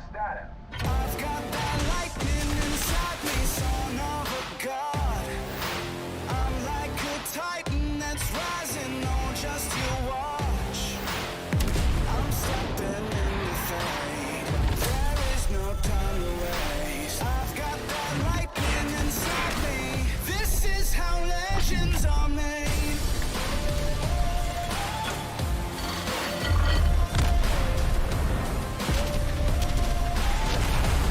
I've got that lightning inside me, son of a god. I'm like a titan that's rising, oh, just you watch. I'm stepping in the fade, there is no time to waste. I've got that lightning inside me, this is how legends are made.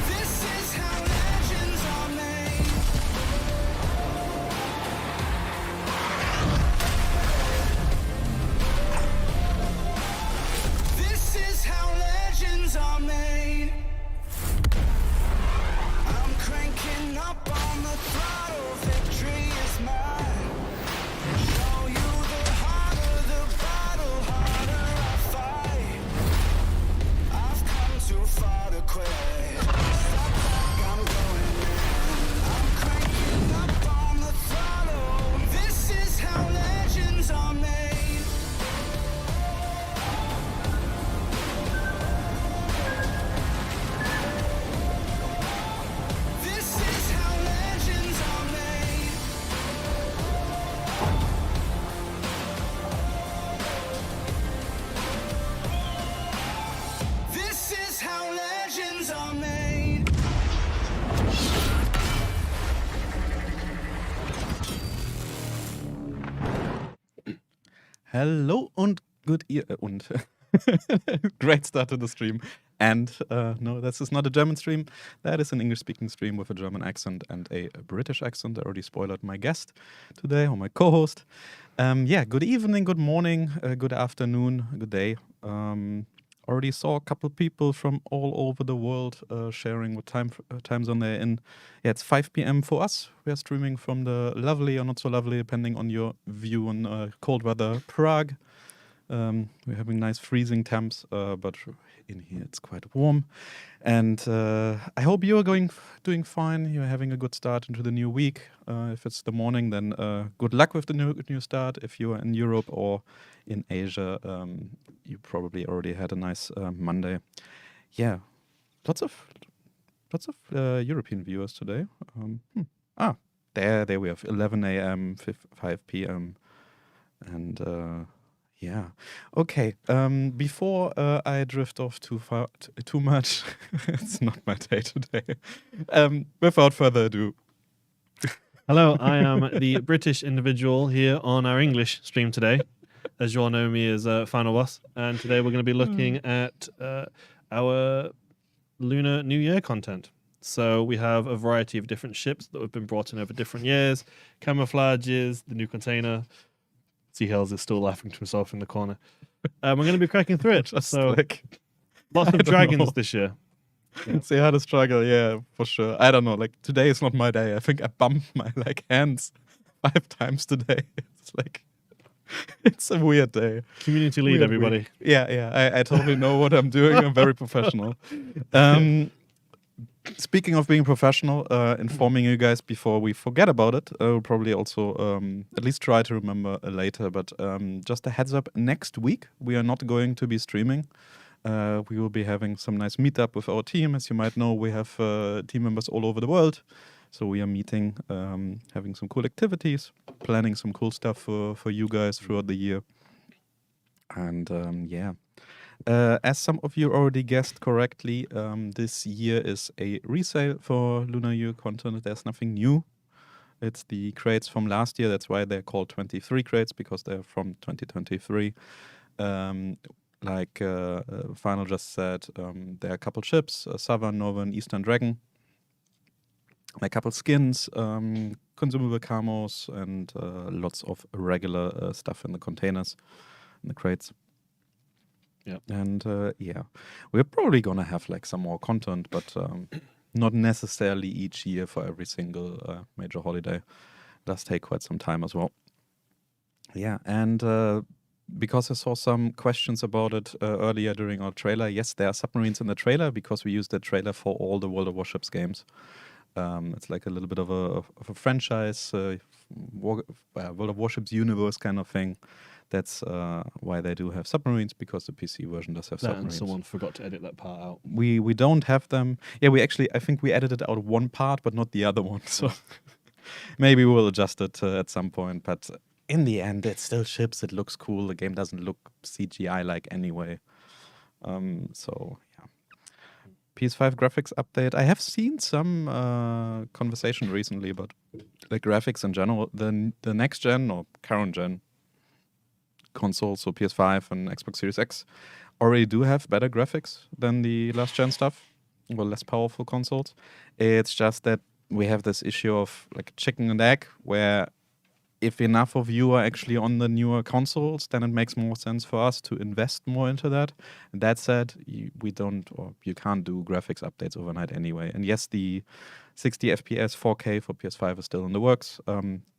This is how legends are made. This is how legends are made. I'm cranking up on the throttle, victory is mine. Show you the harder the battle, harder I fight. I've come too far to quit. Step back, I'm going in. I'm cranking up on the throttle. This is how legends are made. This is how legends are made. This is how legends are made. Hello und great start to the stream. And no, this is not a German stream. That is an English-speaking stream with a German accent and a British accent. I already spoiled my guest today, or my co-host. Good evening, good morning, good afternoon, good day. Already saw a couple people from all over the world sharing what time zone they're in. Yeah, it's 5 p.m. for us. We are streaming from the lovely or not so lovely, depending on your view on cold weather, Prague. We're having nice freezing temps, but in here it's quite warm. And I hope you're doing fine. You're having a good start into the new week. If it's the morning, then good luck with the new start. If you are in Europe or in Asia, you probably already had a nice Monday. Yeah, lots of European viewers today. There we have 11 a.m., 5 p.m. And yeah. Okay. Before I drift off too much, it's not my day today. Without further ado. Hello, I am the British individual here on our English stream today. As you all know me as Final Boss. And today we're going to be looking at our Lunar New Year content. So we have a variety of different ships that have been brought in over different years, camouflages, the new container. Seahills is still laughing to himself in the corner. We're going to be cracking through it. So lots of dragons this year. Yeah. See how to struggle, yeah, for sure. I don't know, like today is not my day. I think I bumped my hands 5 times today. It's like it's a weird day. Community lead, everybody. Week. Yeah. I totally know what I'm doing. I'm very professional. Speaking of being professional, informing you guys before we forget about it, we'll probably also at least try to remember later, but just a heads up, next week we are not going to be streaming. We will be having some nice meetup with our team. As you might know, we have team members all over the world. So we are meeting, having some cool activities, planning some cool stuff for you guys throughout the year. And as some of you already guessed correctly, this year is a resale for Lunar Year content. There's nothing new. It's the crates from last year. That's why they're called 23 crates, because they're from 2023. Like Final just said, there are a couple ships, Southern, Northern, Eastern Dragon. A couple skins, consumable camos, and lots of regular stuff in the containers, in the crates. Yeah. And we're probably gonna have like some more content, but not necessarily each year for every single major holiday. It does take quite some time as well. Yeah, and because I saw some questions about it earlier during our trailer, yes, there are submarines in the trailer because we used the trailer for all the World of Warships games. It's like a little bit of a franchise, World of Warships universe kind of thing. That's why they do have submarines, because the PC version does have That and submarines. someone forgot to edit that part out. We don't have them. Yeah, I think we edited out one part, but not the other one. So maybe we'll adjust it at some point. But in the end, it still ships. It looks cool. The game doesn't look CGI-like anyway. So yeah. PS5 graphics update. I have seen some conversation recently about the graphics in general. The next gen or current gen consoles, so PS5 and Xbox Series X, already do have better graphics than the last gen stuff. Well, less powerful consoles. It's just that we have this issue of like chicken and egg, where if enough of you are actually on the newer consoles, then it makes more sense for us to invest more into that. And that said, we don't, or you can't do graphics updates overnight anyway. And yes, the 60 FPS 4K for PS5 is still in the works.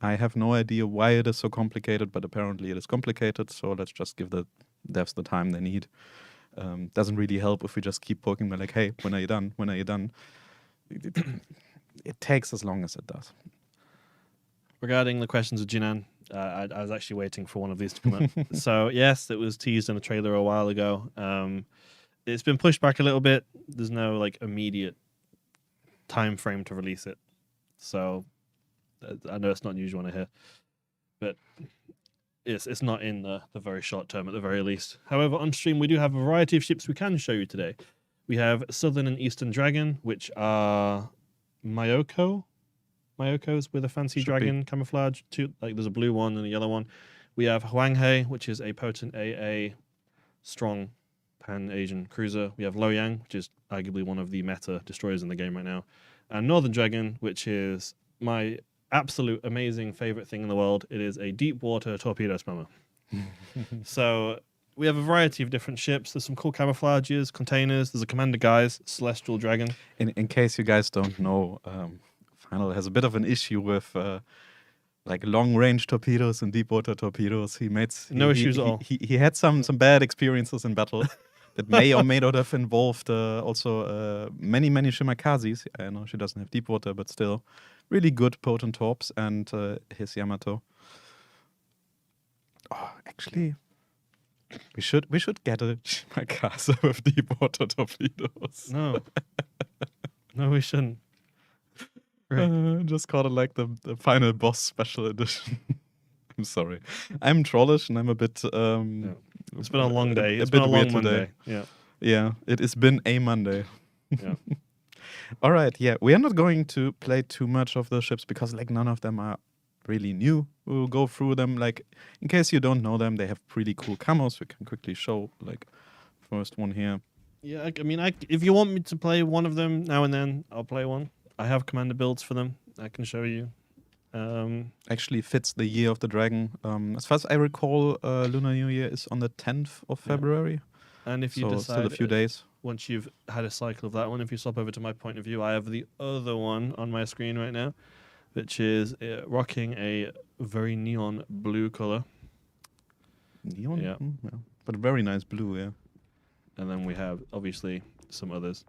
I have no idea why it is so complicated, but apparently it is complicated. So let's just give the devs the time they need. Doesn't really help if we just keep poking them like, hey, when are you done? When are you done? It takes as long as it does. Regarding the questions of Jinan, I was actually waiting for one of these to come up. So yes, it was teased in a trailer a while ago. It's been pushed back a little bit. There's no like immediate time frame to release it. So I know it's not unusual to hear, but it's not in the very short term at the very least. However, on stream we do have a variety of ships we can show you today. We have Southern and Eastern Dragon, which are Myokos with a fancy dragon camouflage. There's a blue one and a yellow one. We have Hwanghae, which is a potent AA, strong Pan-Asian cruiser. We have Loyang, which is arguably one of the meta destroyers in the game right now. And Northern Dragon, which is my absolute amazing favorite thing in the world. It is a deep water torpedo spammer. So we have a variety of different ships. There's some cool camouflages, containers. There's a Commander Guise, Celestial Dragon. In case you guys don't know, Final has a bit of an issue with like long-range torpedoes and deep-water torpedoes. No issues at all. He had some bad experiences in battle that may or may not have involved also many Shimakazes. I know she doesn't have deep-water, but still really good potent torps and his Yamato. Oh, actually, we should get a Shimakaze with deep-water torpedoes. No, we shouldn't. Just call it like the final boss special edition. I'm sorry. I'm trollish and I'm a bit... It's been a long day. It's bit been a weird long today. Monday. Yeah, it has been a Monday. Yeah. All right, yeah. We are not going to play too much of the ships because like none of them are really new. We'll go through them. Like, in case you don't know them, they have pretty cool camos. We can quickly show, like, first one here. Yeah, I mean, if you want me to play one of them now and then, I'll play one. I have commander builds for them. I can show you. Actually fits the year of the dragon. As far as I recall, Lunar New Year is on the 10th of February. And if you so decide still a few days. Once you've had a cycle of that one, if you swap over to my point of view, I have the other one on my screen right now, which is rocking a very neon blue color. Neon? Yeah. Yeah. But very nice blue, yeah. And then we have, obviously, some others.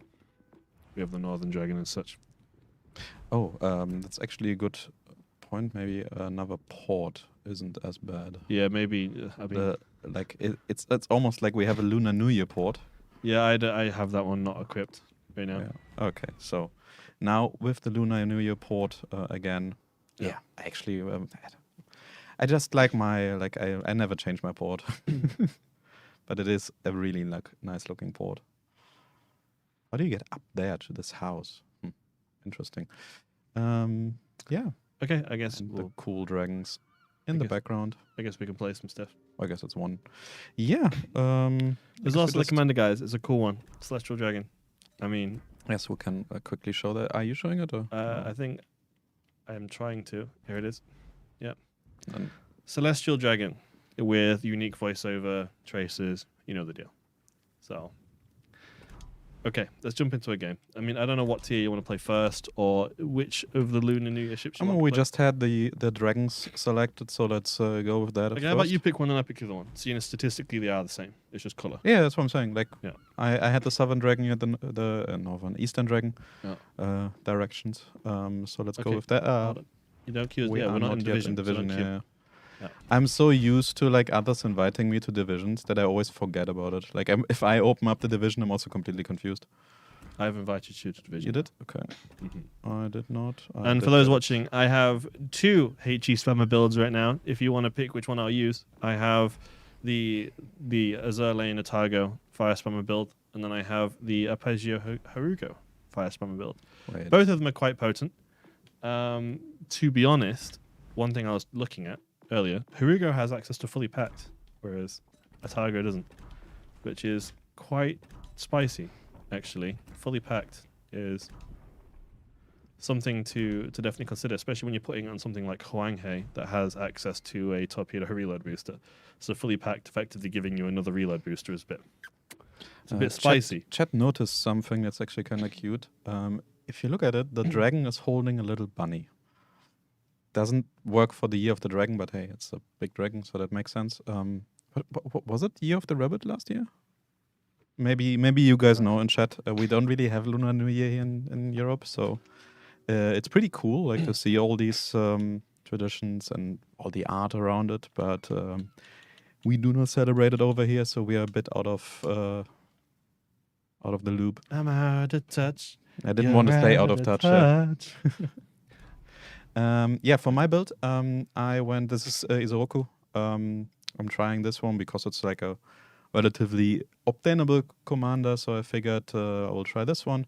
We have the Northern Dragon and such. Oh, that's actually a good point. Maybe another port isn't as bad. Yeah, maybe. I mean, it's almost like we have a Lunar New Year port. Yeah, I have that one not equipped right now. Yeah. Okay, so now with the Lunar New Year port again. Yeah, actually, I just like I never change my port, but it is a really nice looking port. How do you get up there to this house? Interesting. Yeah. Okay, I guess the cool dragons in the background. I guess we can play some stuff. I guess it's one. Yeah. There's also the Commander Guise. It's a cool one. Celestial Dragon. I mean... Yes, we can quickly show that. Are you showing it? Or? I think I am trying to. Here it is. Yeah. And Celestial Dragon with unique voiceover, traces. You know the deal. So... Okay, let's jump into a game. I mean, I don't know what tier you want to play first, or which of the Lunar New Year ships you want to play. We just had the dragons selected, so let's go with that. Okay, how about you pick one and I pick the other one? So, statistically they are the same. It's just color. Yeah, that's what I'm saying. Like, I had the Southern Dragon, you had the Northern Eastern Dragon directions. So let's go with that. You don't queue. Yeah, we're not in division. Yeah. Yeah. I'm so used to like others inviting me to divisions that I always forget about it. Like if I open up the division, I'm also completely confused. I've invited you to division. You did? Okay. Mhm. I did not. And for those watching, I have 2 HE spammer builds right now. If you want to pick which one I'll use, I have the Azur Lane Atago fire spammer build, and then I have the Arpeggio Haruko fire spammer build. Wait. Both of them are quite potent. To be honest, one thing I was looking at earlier, Harugo has access to fully packed, whereas Atago doesn't, which is quite spicy, actually. Fully packed is something to definitely consider, especially when you're putting on something like Huanghe that has access to a torpedo reload booster. So fully packed, effectively giving you another reload booster is a bit spicy. Chat noticed something that's actually kind of cute. If you look at it, the dragon is holding a little bunny. Doesn't work for the Year of the Dragon, but hey, it's a big dragon, so that makes sense. What was it Year of the Rabbit last year? Maybe you guys know in chat. We don't really have Lunar New Year here in Europe, so it's pretty cool, like to see all these traditions and all the art around it. But we do not celebrate it over here, so we are a bit out of the loop. I'm out of touch. I didn't want to stay out of touch. Yeah, for my build, I went. This is Izoroku. I'm trying this one because it's like a relatively obtainable commander, so I figured I will try this one.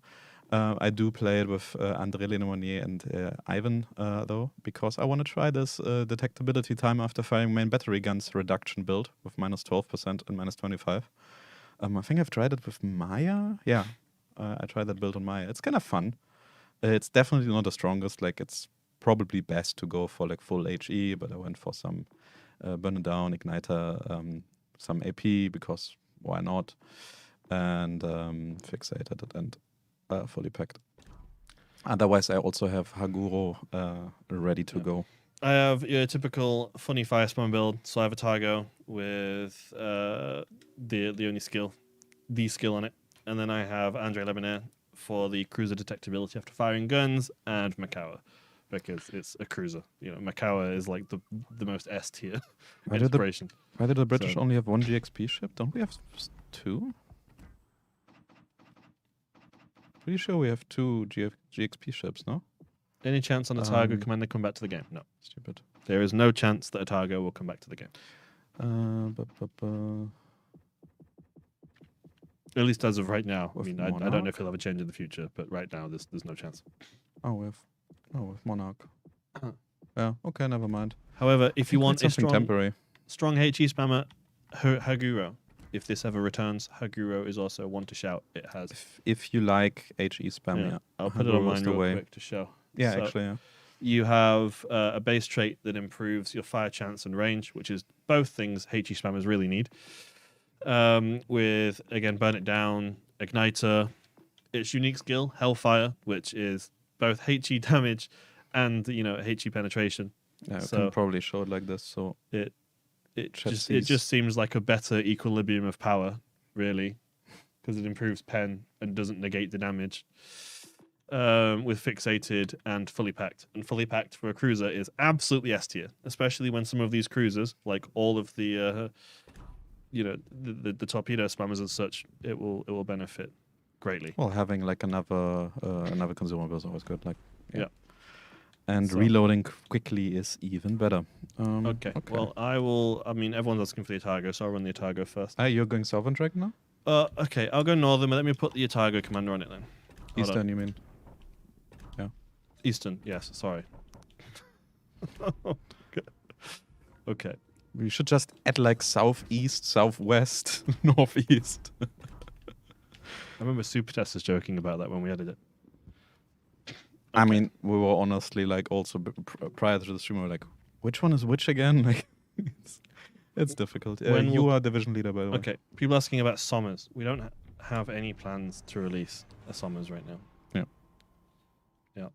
I do play it with André Lenormand and Ivan, though, because I want to try this detectability time after firing main battery guns reduction build with minus 12% and minus 25. I think I've tried it with Maya. Yeah, I tried that build on Maya. It's kind of fun. It's definitely not the strongest. Like, it's probably best to go for like full HE, but I went for some burn it down, igniter, some AP because why not? And fixated it and fully packed. Otherwise, I also have Haguro ready to go. I have your typical funny fire spam build. So I have a Targo with the only skill, the skill on it, and then I have Andre Lebanon for the cruiser detectability after firing guns, and Makawa because it's a cruiser. You know, Makawa is like the most S tier inspiration. Why did the British only have 1 GXP ship? Don't we have 2? Pretty sure we have 2 GXP ships, no? Any chance on a Targo commander come back to the game? No. Stupid. There is no chance that a Targo will come back to the game. At least as of right now. I mean, I don't know if he'll have a change in the future, but right now there's no chance. With Monarch. Yeah, okay, never mind. However, if you want a temporary. strong HE spammer, Haguro. If this ever returns, Haguro is also one to shout. It has. If you like HE spam, yeah. I'll put it on mine real quick to show. Yeah, So actually, yeah. You have a base trait that improves your fire chance and range, which is both things HE spammers really need. With, again, Burn It Down, Igniter, its unique skill, Hellfire, which is both HE damage and, HE penetration. Yeah, I can probably show it like this, so... It just seems like a better equilibrium of power, really, because it improves pen and doesn't negate the damage. With fixated and fully packed. And fully packed for a cruiser is absolutely S tier, especially when some of these cruisers, like all of the the torpedo spammers and such, it will benefit greatly. Well, having like another consumable is always good. Like yeah. And reloading quickly is even better. Okay. Well, everyone's asking for the Atago, so I'll run the Atago first. You're going Southern Dragon now? Okay, I'll go Northern, but let me put the Atago commander on it then. Eastern, you mean? Yeah. Eastern, yes, sorry. Okay. We should just add like southeast, southwest, northeast. I remember Supertesters joking about that when we added it. Okay. I mean, we were honestly like also prior to the stream, we were like, which one is which again? Like, it's difficult. You are division leader, by the way. Okay. People asking about Sommers. We don't have any plans to release a Sommers right now. Yeah.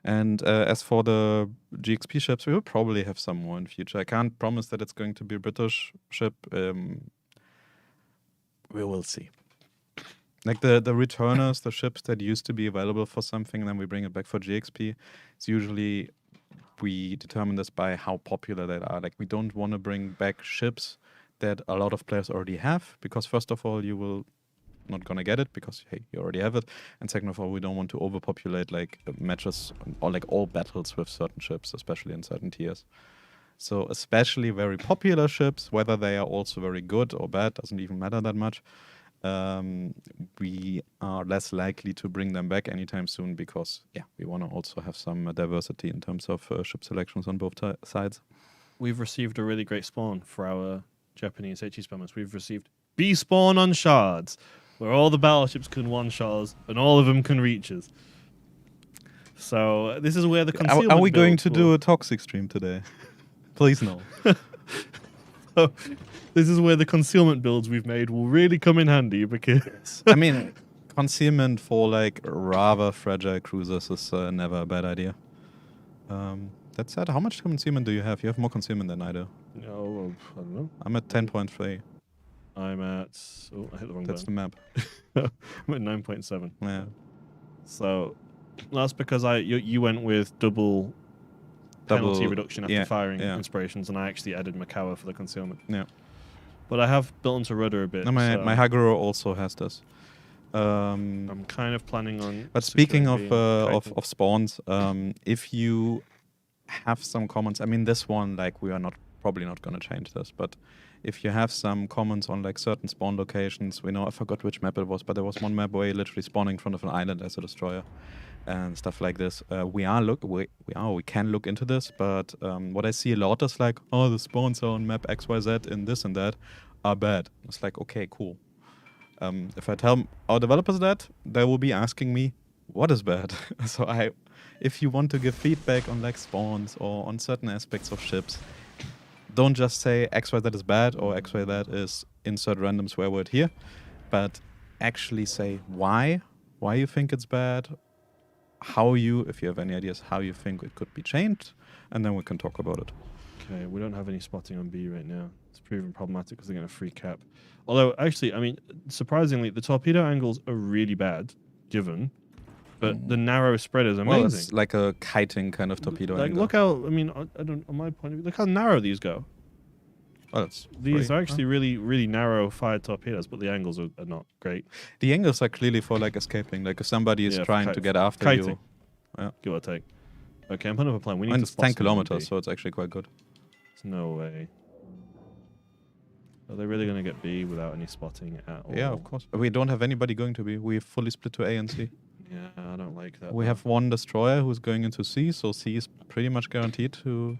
And as for the GXP ships, we will probably have some more in future. I can't promise that it's going to be a British ship. We will see. Like the returners, the ships that used to be available for something, and then we bring it back for GXP. It's usually we determine this by how popular they are. Like, we don't want to bring back ships that a lot of players already have, because first of all, you will not gonna get it because hey, you already have it, and second of all, we don't want to overpopulate like matches or like all battles with certain ships, especially in certain tiers. So especially very popular ships, whether they are also very good or bad, doesn't even matter that much. We are less likely to bring them back anytime soon because we want to also have some diversity in terms of ship selections on both sides. We've received a really great spawn for our Japanese HE spammers. We've received B spawn on shards, where all the battleships can one-shot us and all of them can reach us. So this is where the concealment Are we going to builds do a toxic stream today? Please no. So this is where the concealment builds we've made will really come in handy because I mean, concealment for like rather fragile cruisers is never a bad idea. That said, how much concealment do you have? You have more concealment than I do. No, I don't know. I'm at 10.3. I'm at... Oh, I hit the wrong That's the button. map. I'm at 9.7. Yeah. So that's because you went with double penalty reduction after firing inspirations, and I actually added Makawa for the concealment. Yeah. But I have built into rudder a bit. No, my Haguro also has this. I'm kind of planning on... But speaking of spawns, if you have some comments, I mean, this one, like, we are probably not going to change this, but if you have some comments on like certain spawn locations, I forgot which map it was, but there was one map where you literally spawning in front of an island as a destroyer and stuff like this. We can look into this, but what I see a lot is like, oh, the spawns on map XYZ and this and that are bad. It's like, okay, cool. If I tell our developers that, they will be asking me, what is bad? So if you want to give feedback on like spawns or on certain aspects of ships, don't just say XYZ is bad or XYZ is insert random swear word here, but actually say why you think it's bad, if you have any ideas, how you think it could be changed, and then we can talk about it. Okay, we don't have any spotting on B right now. It's proven problematic because they're going to free cap. Although, actually, I mean, surprisingly, the torpedo angles are really bad, given, but the narrow spread is amazing. Well, it's like a kiting kind of torpedo angle. Look how, I mean, I don't, on my point of view, look how narrow these go. Well, these are actually really, really narrow fired torpedoes, but the angles are not great. The angles are clearly for like escaping. Like if somebody is trying to get after kiting. you. Give or take. Okay, I'm putting up a plan. We need to spot 10 kilometers, so it's actually quite good. There's no way. Are they really going to get B without any spotting at all? Yeah, of course. We don't have anybody going to B. We fully split to A and C. Yeah, I don't like that. We have one destroyer who's going into C, so C is pretty much guaranteed to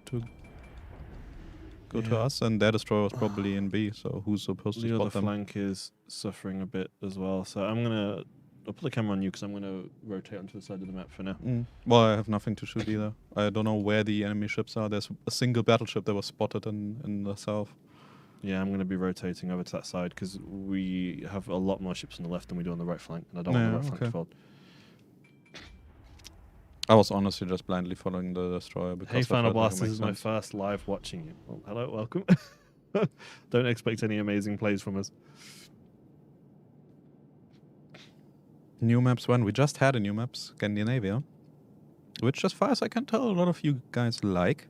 go to us, and their destroyer was probably in B, so who's supposed to spot them? The flank is suffering a bit as well, so I'll put the camera on you because I'm going to rotate onto the side of the map for now. Well, I have nothing to shoot either. I don't know where the enemy ships are. There's a single battleship that was spotted in the south. Yeah, I'm going to be rotating over to that side because we have a lot more ships on the left than we do on the right flank, and I don't want the right flank to fall. I was honestly just blindly following the destroyer. Because hey, Final Boss, this is my first live watching you. Well, hello, welcome. Don't expect any amazing plays from us. New maps when? We just had a new map, Scandinavia, which, as far as I can tell, a lot of you guys like.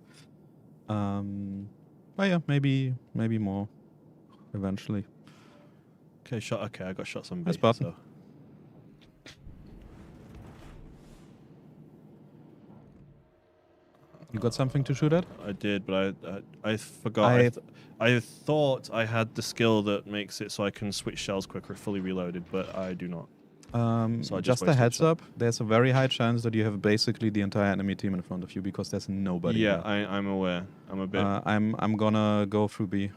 But yeah, maybe more eventually. Okay, I got shots on B. Nice button. So. You got something to shoot at? I did, but I forgot. I thought I had the skill that makes it so I can switch shells quicker, fully reloaded, but I do not. So just a heads up, there's a very high chance that you have basically the entire enemy team in front of you because there's nobody. Yeah, I'm aware. I'm a bit. I'm gonna go through B.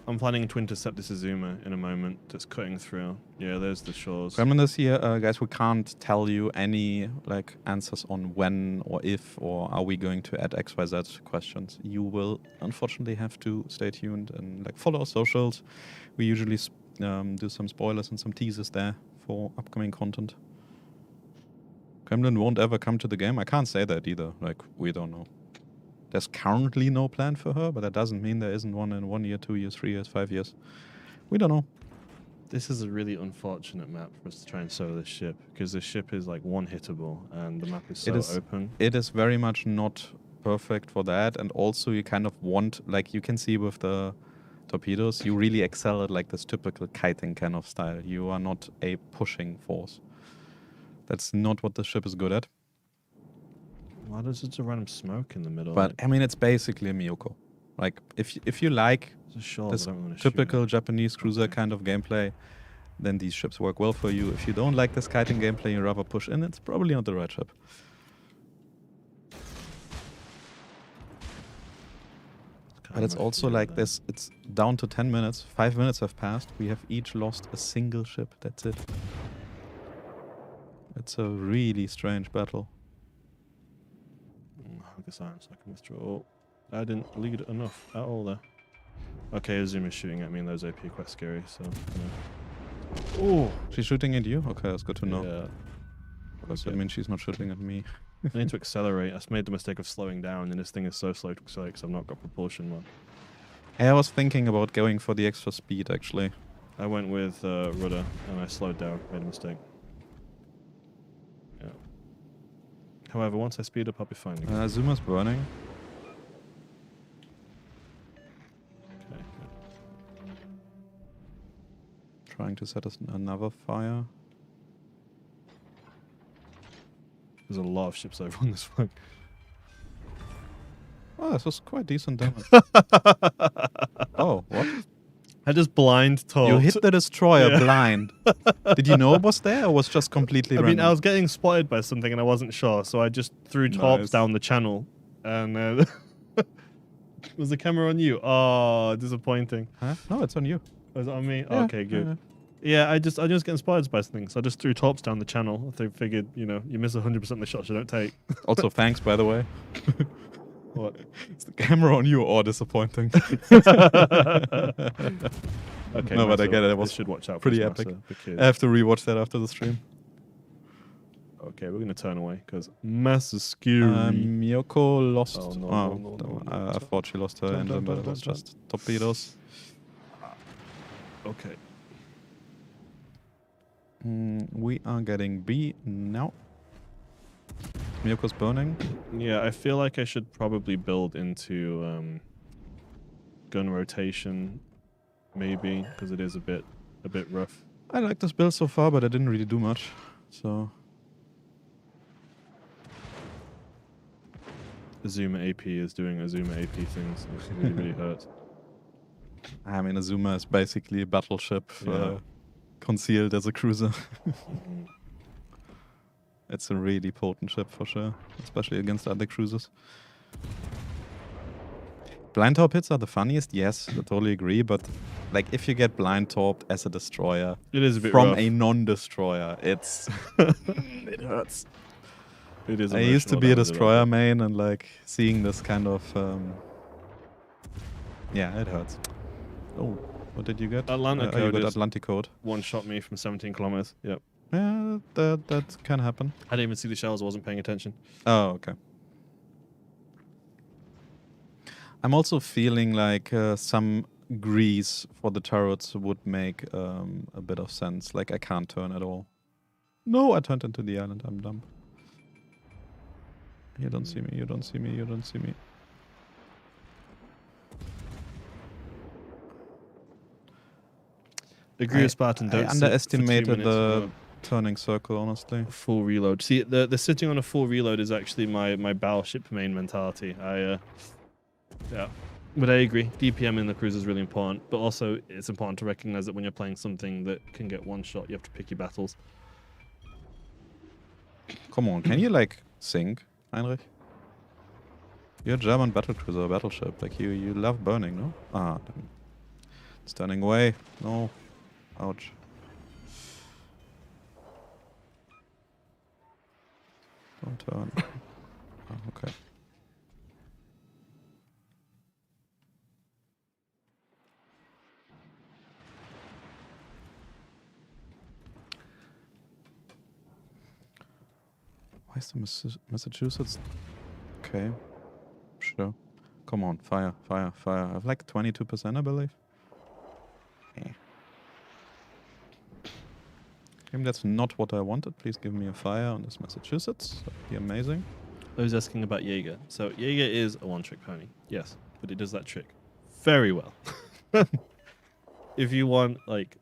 I'm planning to intercept this Azuma in a moment. That's cutting through. Yeah, there's the shores. Gremlin is here, guys. We can't tell you any like answers on when or if or are we going to add XYZ questions. You will unfortunately have to stay tuned and like follow our socials. We usually do some spoilers and some teasers there for upcoming content. Gremlin won't ever come to the game. I can't say that either. Like, we don't know. There's currently no plan for her, but that doesn't mean there isn't one in 1 year, 2 years, 3 years, 5 years. We don't know. This is a really unfortunate map for us to try and solo this ship, because this ship is like one-hittable, and the map is so open. It is very much not perfect for that. And also you kind of want, like you can see with the torpedoes, you really excel at like this typical kiting kind of style. You are not a pushing force. That's not what the ship is good at. Why does it just a random smoke in the middle? But I mean, it's basically a Miyoko. Like if you like It's a shore, this but I don't wanna shoot typical it. Japanese cruiser kind of gameplay, then these ships work well for you. If you don't like this kiting gameplay, you rather push in, it's probably not the right ship. But it's also like this, it's down to 10 minutes. 5 minutes have passed. We have each lost a single ship. That's it. It's a really strange battle. I guess I can withdraw. Oh, I didn't lead it enough at all there. Okay, Azuma's shooting at me and those AP are quite scary, so... Oh, she's shooting at you? Okay, that's good to know. Yeah. Because Okay. that means she's not shooting at me. I need to accelerate. I made the mistake of slowing down, and this thing is so slow to accelerate because I've not got propulsion one. I was thinking about going for the extra speed, actually. I went with rudder, and I slowed down. Made a mistake. Yeah. However, once I speed up, I'll be fine again. Zuma's burning. Okay, good. Trying to set us another fire. There's a lot of ships over on this one. Oh, this was quite decent damage. Oh, what? I just blind told. You hit the destroyer Yeah. blind. Did you know it was there or was just completely I mean, random? I was getting spotted by something and I wasn't sure, so I just threw torps Nice. down the channel. And was the camera on you? Oh, disappointing. Huh? No, it's on you. Was it on me? Yeah, Okay, good. yeah. Yeah, I just getting spotted by something, so I just threw torps down the channel. I figured, you know, you miss 100% of the shots you don't take. Also, thanks, by the way. What? Is the camera on you or disappointing? Okay, No, but I Massa, get it. It this was should watch out for pretty this, epic. Massa, because- I have to rewatch that after the stream. Okay, we're gonna turn away because Massa scary. Miyoko lost. Oh, no, oh, no, no, no, I no. thought she lost her Dun, engine, dun, but dun, it was dun, just torpedoes. Okay. We are getting B now. Miyoko's burning. Yeah, I feel like I should probably build into gun rotation, maybe, because it is a bit rough. I like this build so far, but I didn't really do much. So Azuma AP is doing Azuma AP things, which really, really hurts. I mean, Azuma is basically a battleship Yeah. concealed as a cruiser. Mhm. It's a really potent ship for sure, especially against other cruisers. Blind torp hits are the funniest, yes, I totally agree, but like if you get blind torped as a destroyer It is a bit from rough. a non-destroyer, it's it hurts. It is. I used to emotional be a damage destroyer about main, and like seeing this kind of yeah, it hurts. Oh, what did you get? Atlantic you code got is- Atlantic code. it. One shot me from 17 kilometers. Yep. Yeah, that can happen. I didn't even see the shells. I wasn't paying attention. Oh, okay. I'm also feeling like some grease for the turrets would make a bit of sense. Like I can't turn at all. No, I turned into the island. I'm dumb. You don't see me. You don't see me. You don't see me. Agree with Spartan. I Don't sit for 2 underestimated minutes the for turning circle, honestly. a full reload. See, the sitting on a full reload is actually my battleship main mentality. Yeah. But I agree. DPM in the cruise is really important, but also it's important to recognize that when you're playing something that can get one shot, you have to pick your battles. Come on, can you like sink, Heinrich? You're a German battlecruiser, battleship. Like you love burning, no? Ah, damn. It's turning away. No. Ouch. Don't turn. Oh, okay. Why is the Massachusetts? Okay. Sure. Come on, fire, fire, fire. I have like 22%, I believe. Eh. Maybe that's not what I wanted. Please give me a fire on this Massachusetts. That'd be amazing. I was asking about Jaeger. So Jaeger is a one-trick pony, yes, but it does that trick very well. If you want like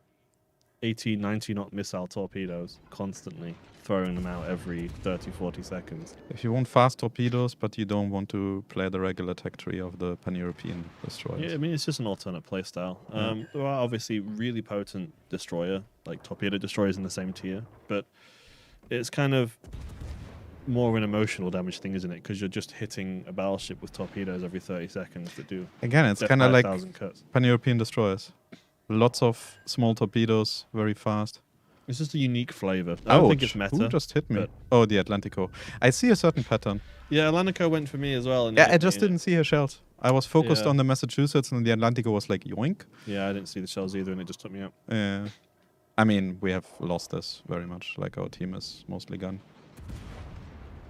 18, 90 knot missile torpedoes constantly, throwing them out every 30, 40 seconds. If you want fast torpedoes, but you don't want to play the regular tech tree of the pan-European destroyers. Yeah, I mean, it's just an alternate playstyle. There are obviously really potent destroyer, like torpedo destroyers in the same tier, but it's kind of more of an emotional damage thing, isn't it? Because you're just hitting a battleship with torpedoes every 30 seconds that do Again, it's death kind by of like 1,000 cuts. pan-European destroyers. Lots of small torpedoes, very fast. It's just a unique flavor. I don't think it's Ouch, meta. who just hit me? but- Oh, the Atlantico. I see a certain pattern. Yeah, Atlantico went for me as well. And Yeah, it I hit just me, didn't see her shells. I was focused Yeah. on the Massachusetts, and the Atlantico was like yoink. Yeah, I didn't see the shells either, and it just took me out. Yeah. I mean, we have lost this very much. Like, our team is mostly gun.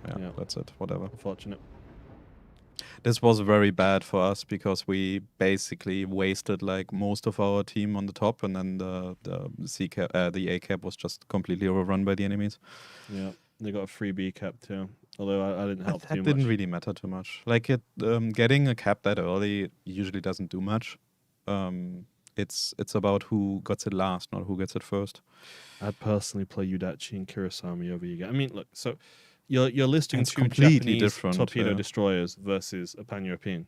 Yeah, Yeah. that's it. Whatever. Unfortunate. This was very bad for us because we basically wasted like most of our team on the top, and then the C cap, the A cap was just completely overrun by the enemies. Yeah, they got a free B cap too. Although I didn't help That too didn't much. really matter too much. Like getting a cap that early usually doesn't do much. It's about who gets it last, not who gets it first. I'd personally play Udachi and Kurosami over Yiga. I mean, look, so you're listing It's two completely Japanese different, torpedo yeah. destroyers versus a pan-European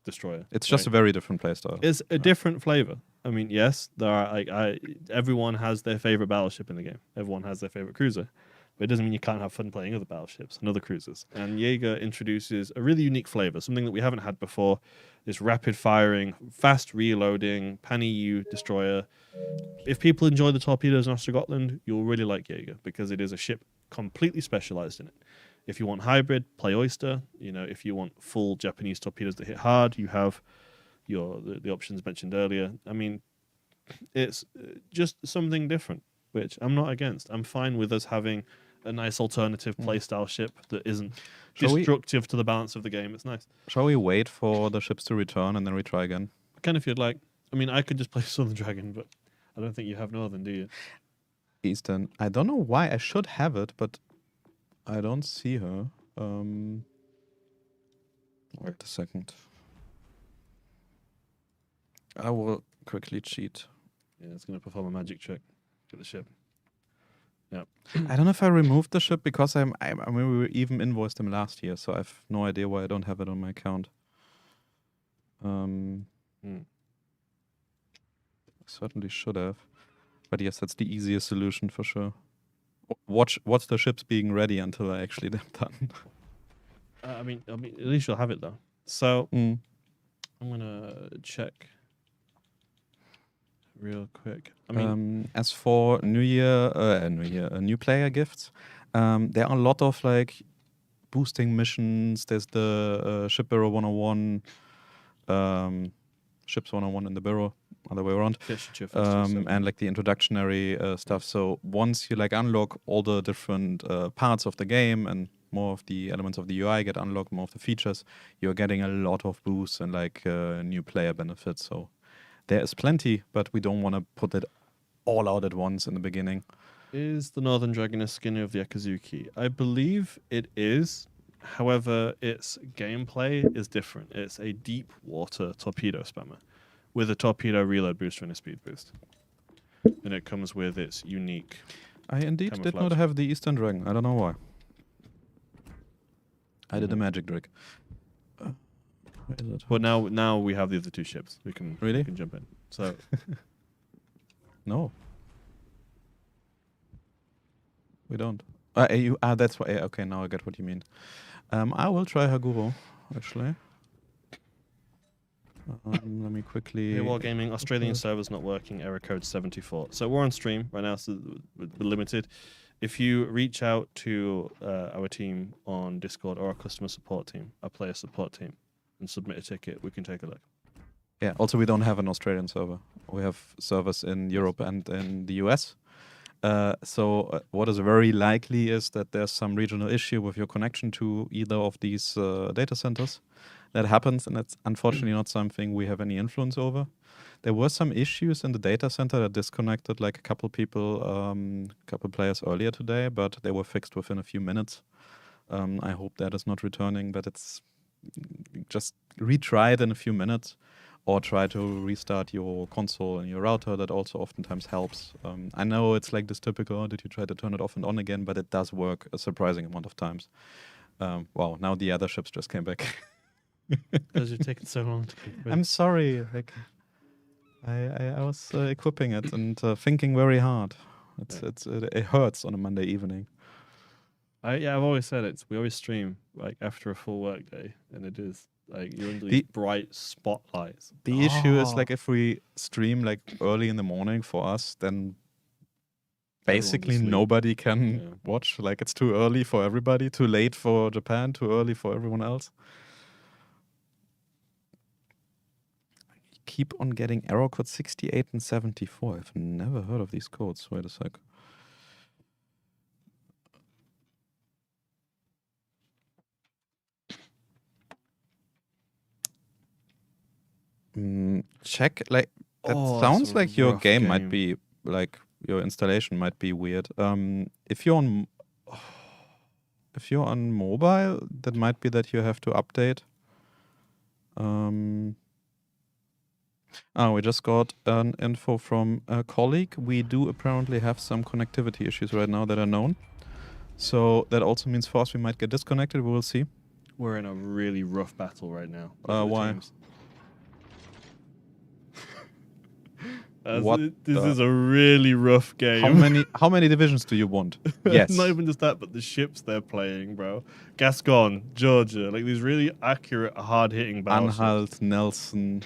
destroyer. It's just a right? very different playstyle. It's a different flavor. I mean, yes, there are everyone has their favorite battleship in the game. Everyone has their favorite cruiser. But it doesn't mean you can't have fun playing other battleships and other cruisers. And Jaeger introduces a really unique flavor, something that we haven't had before. This rapid firing, fast reloading, pan-EU destroyer. If people enjoy the torpedoes in Ostrogothland, you'll really like Jaeger because it is a ship completely specialized in it. If you want hybrid, play Oyster. You know, if you want full Japanese torpedoes that hit hard, you have the options mentioned earlier. I mean, it's just something different, which I'm not against. I'm fine with us having a nice alternative playstyle ship that isn't Shall we- destructive to the balance of the game. It's nice. Shall we wait for the ships to return and then we try again? Can if you'd like. I mean, I could just play Southern Dragon, but I don't think you have Northern, do you? Eastern. I don't know why. I should have it, but I don't see her. Wait a second. I will quickly cheat. Yeah, it's going to perform a magic trick. Get the ship. I don't know if I removed the ship because I mean, we even invoiced him last year, so I have no idea why I don't have it on my account. Certainly should have. But yes, that's the easiest solution for sure. Watch the ships being ready until I actually am done. I mean, at least you'll have it though. So Mm. I'm gonna check real quick. I mean, As for new player gifts, there are a lot of like boosting missions. There's the Ship Bureau 101, Ships 101 in the Bureau, other way around. And like the introductory stuff. So once you like unlock all the different parts of the game and more of the elements of the UI get unlocked, more of the features, you're getting a lot of boosts and like new player benefits. So there is plenty, but we don't want to put it all out at once in the beginning. Is the Northern Dragon a skinner of the Akazuki? I believe it is. However, its gameplay is different. It's a deep water torpedo spammer with a torpedo reload booster and a speed boost. And it comes with its unique... I indeed did not Camouflage. have the Eastern Dragon. I don't know why. I did a magic trick. Where is it? But now we have the other two ships. We can Really? we can jump in. So No. We don't. That's why. Okay, now I get what you mean. I will try Haguro, actually. Let me quickly. Hey, Wargaming, Australian server's not working, error code 74. So we're on stream right now, so we're limited. If you reach out to our team on Discord or our customer support team, our player support team, and submit a ticket, we can take a look. Yeah, also we don't have an Australian server. We have servers in Europe and in the US. So what is very likely is that there's some regional issue with your connection to either of these data centers. That happens, and that's unfortunately not something we have any influence over. There were some issues in the data center that disconnected like a couple people, couple players earlier today, but they were fixed within a few minutes. I hope that is not returning, but it's just retry it in a few minutes, or try to restart your console and your router. That also oftentimes helps. I know it's like this typical, did you try to turn it off and on again? But it does work a surprising amount of times. Wow, now the other ships just came back. Because you're taking so long to equip. I'm sorry. Like, I was equipping it and thinking very hard. It hurts on a Monday evening. I've always said we always stream like after a full work day, and it is like you're under these bright spotlights. The issue is like if we stream like early in the morning for us, then basically asleep. nobody can watch. Like it's too early for everybody, too late for Japan, too early for everyone else. I keep on getting error code 68 and 74. I've never heard of these codes. Wait a sec. Check, like, that sounds like your game might be, like, your installation might be weird. If you're on mobile, that might be that you have to update. We just got an info from a colleague. We do apparently have some connectivity issues right now that are known. So that also means for us we might get disconnected. We will see. We're in a really rough battle right now. Why? This is a really rough game. How many divisions do you want? Yes. Not even just that, but the ships they're playing, bro. Gascon, Georgia, like these really accurate, hard-hitting battleships. Anhalt, Nelson.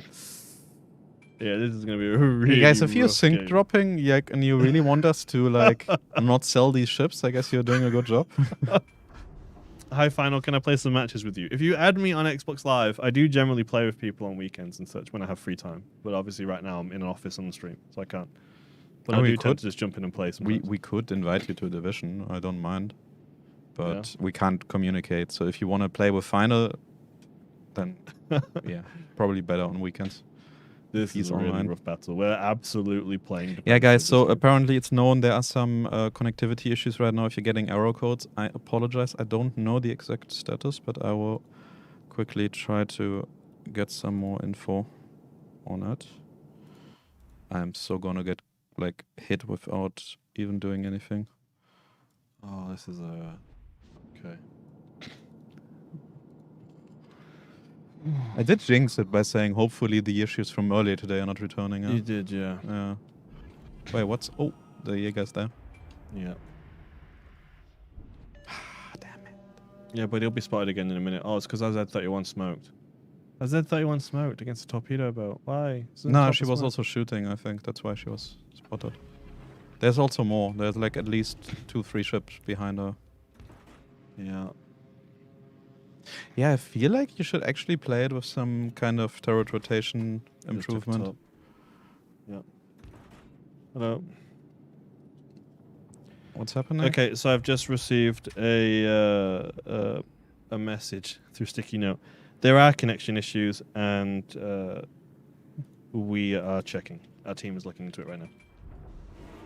Yeah, this is gonna be a really. Hey guys, if you're rough sync game. dropping, and you really want us to like not sell these ships, I guess you're doing a good job. Hi, Final, can I play some matches with you? If you add me on Xbox Live, I do generally play with people on weekends and such when I have free time. But obviously right now I'm in an office on the stream, so I can't. But I do tend to just jump in and play sometimes. We could invite you to a division, I don't mind. But we can't communicate. So if you want to play with Final, then yeah, probably better on weekends. This is a really rough battle. We're absolutely playing. Yeah, guys, so apparently it's known there are some connectivity issues right now if you're getting error codes. I apologize. I don't know the exact status, but I will quickly try to get some more info on it. I'm so gonna get like hit without even doing anything. Oh, this is okay. I did jinx it by saying hopefully the issues from earlier today are not returning. You did, yeah. Yeah. Wait, what's... Oh, the Jaeger's there. Yeah. Damn it. Yeah, but he'll be spotted again in a minute. Oh, it's because AZ-31 smoked. AZ-31 smoked against a torpedo boat. Why? No, she was also shooting, I think. That's why she was spotted. There's also more. There's like at least 2-3 ships behind her. Yeah. Yeah, I feel like you should actually play it with some kind of turret rotation improvement. Yeah. Hello. What's happening? Okay, so I've just received a message through Sticky Note. There are connection issues, and we are checking. Our team is looking into it right now.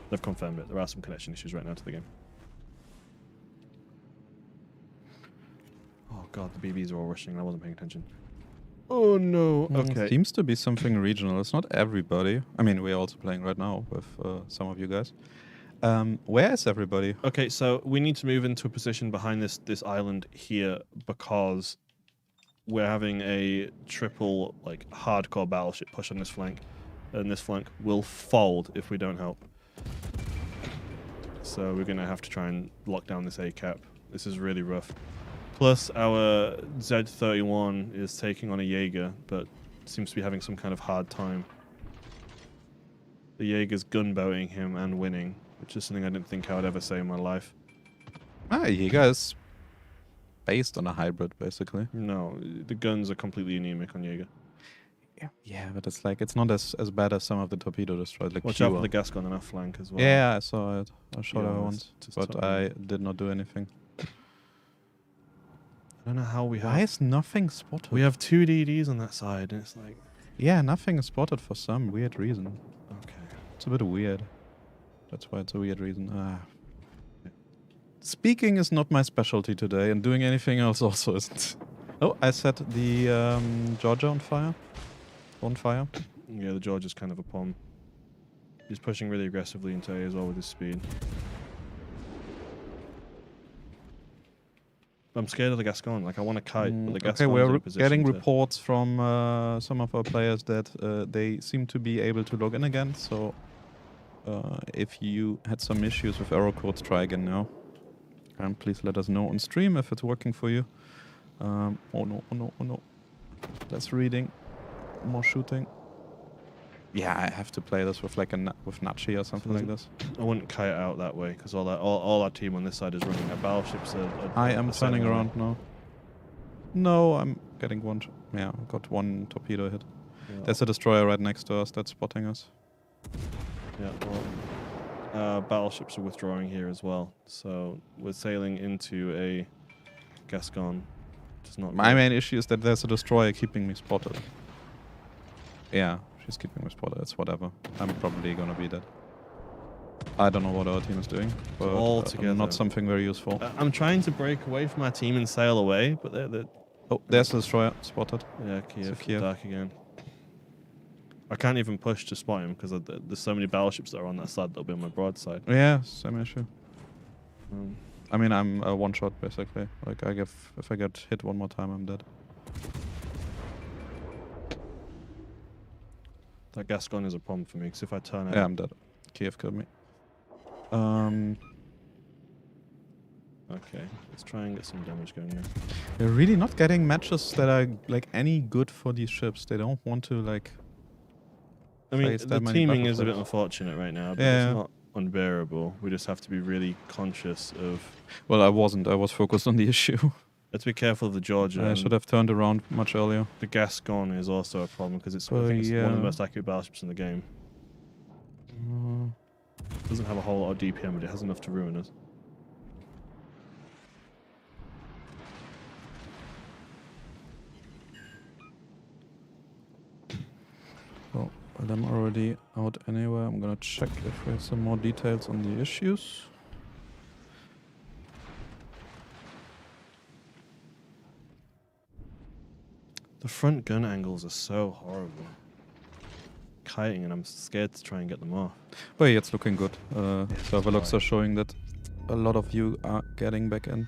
They've confirmed it. There are some connection issues right now to the game. Oh god, the BBs are all rushing. I wasn't paying attention. Oh no. Okay. It seems to be something regional. It's not everybody. I mean, we're also playing right now with some of you guys. Where is everybody? Okay, so we need to move into a position behind this island here because we're having a triple like hardcore battleship push on this flank, and this flank will fold if we don't help. So we're gonna have to try and lock down this A cap. This is really rough. Plus, our Z-31 is taking on a Jaeger, but seems to be having some kind of hard time. The Jaeger's gunboating him and winning, which is something I didn't think I would ever say in my life. Jaeger is based on a hybrid, basically. No, the guns are completely anemic on Jaeger. Yeah, but it's like it's not as bad as some of the torpedo destroyers. Like watch out for the Gascon on our flank as well. Yeah, I saw it. I shot her Yeah, once, but I did not do anything. I don't know how we have. Why is nothing spotted? We have 2 DDs on that side, and it's like... Yeah, nothing is spotted for some weird reason. Okay. It's a bit weird. That's why it's a weird reason. speaking is not my specialty today, and doing anything else also isn't. Oh, I set the Georgia on fire. On fire. Yeah, the George is kind of a pom. He's pushing really aggressively into A as well with his speed. I'm scared of the Gascon. Like, I want to kite, but the Gascon okay, is in we're a position getting to... reports from some of our players that they seem to be able to log in again. So if you had some issues with error codes, try again now. And please let us know on stream if it's working for you. Oh no, oh no, oh no. Less reading, more shooting. Yeah, I have to play this with like with Nachi or something like this. I wouldn't kite out that way because all our team on this side is running. Our battleships are I am turning sailing around now. No, I'm getting one. Yeah, got one torpedo hit. Yeah. There's a destroyer right next to us that's spotting us. Yeah, well, battleships are withdrawing here as well. So we're sailing into a Gascon. It's not My good. main issue is that there's a destroyer keeping me spotted. Yeah, she's keeping me spotted. It's whatever. I'm probably gonna be dead. I don't know what our team is doing, but all together. not something very useful. I'm trying to break away from our team and sail away, but they're Oh, there's a destroyer spotted. yeah, Kiev, Kiev. dark again. I can't even push to spot him because there's so many battleships that are on that side that'll be on my broadside. Yeah, same issue. Um, I mean, I'm a one shot basically. Like if I get hit one more time, I'm dead. that Gascon is a problem for me because if I turn out, Yeah, I'm dead. Kiev killed me. okay, let's try and get some damage going there. We're really not getting matches that are like any good for these ships. They don't want to like. I mean, face the that many teaming is a bit battlefields. unfortunate right now, but Yeah. it's not unbearable. We just have to be really conscious of. Well, I wasn't. I was focused on the issue. Let's be careful of the Georgia. I and should have turned around much earlier. The Gascon is also a problem because I Well, think it's one of yeah. the most accurate battleships in the game. Doesn't have a whole lot of DPM, but it has enough to ruin us. Well, but I'm already out anyway. I'm gonna check if we have some more details on the issues. The front gun angles are so horrible. Kiting, and I'm scared to try and get them off. But yeah, it's looking good. Server logs fine. are showing that a lot of you are getting back in.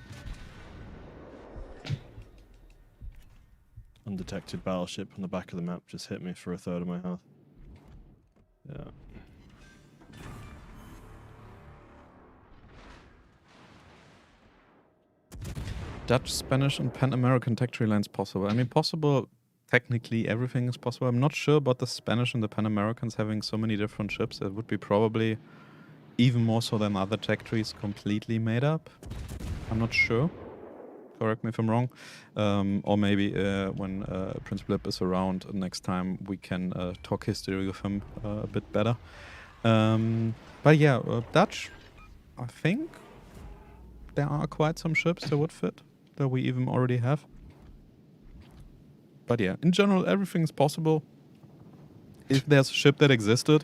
Undetected battleship on the back of the map just hit me for a third of my health. Yeah. Dutch, Spanish, and Pan American tech tree lines possible. I mean, possible. Technically, everything is possible. I'm not sure about the Spanish and the Pan Americans having so many different ships. It would be probably even more so than other tech trees completely made up. I'm not sure. Correct me if I'm wrong. Or maybe when Prince Blip is around next time, we can talk history with him a bit better. But yeah, Dutch, I think there are quite some ships that would fit, that we even already have. But yeah, in general, everything is possible. If there's a ship that existed,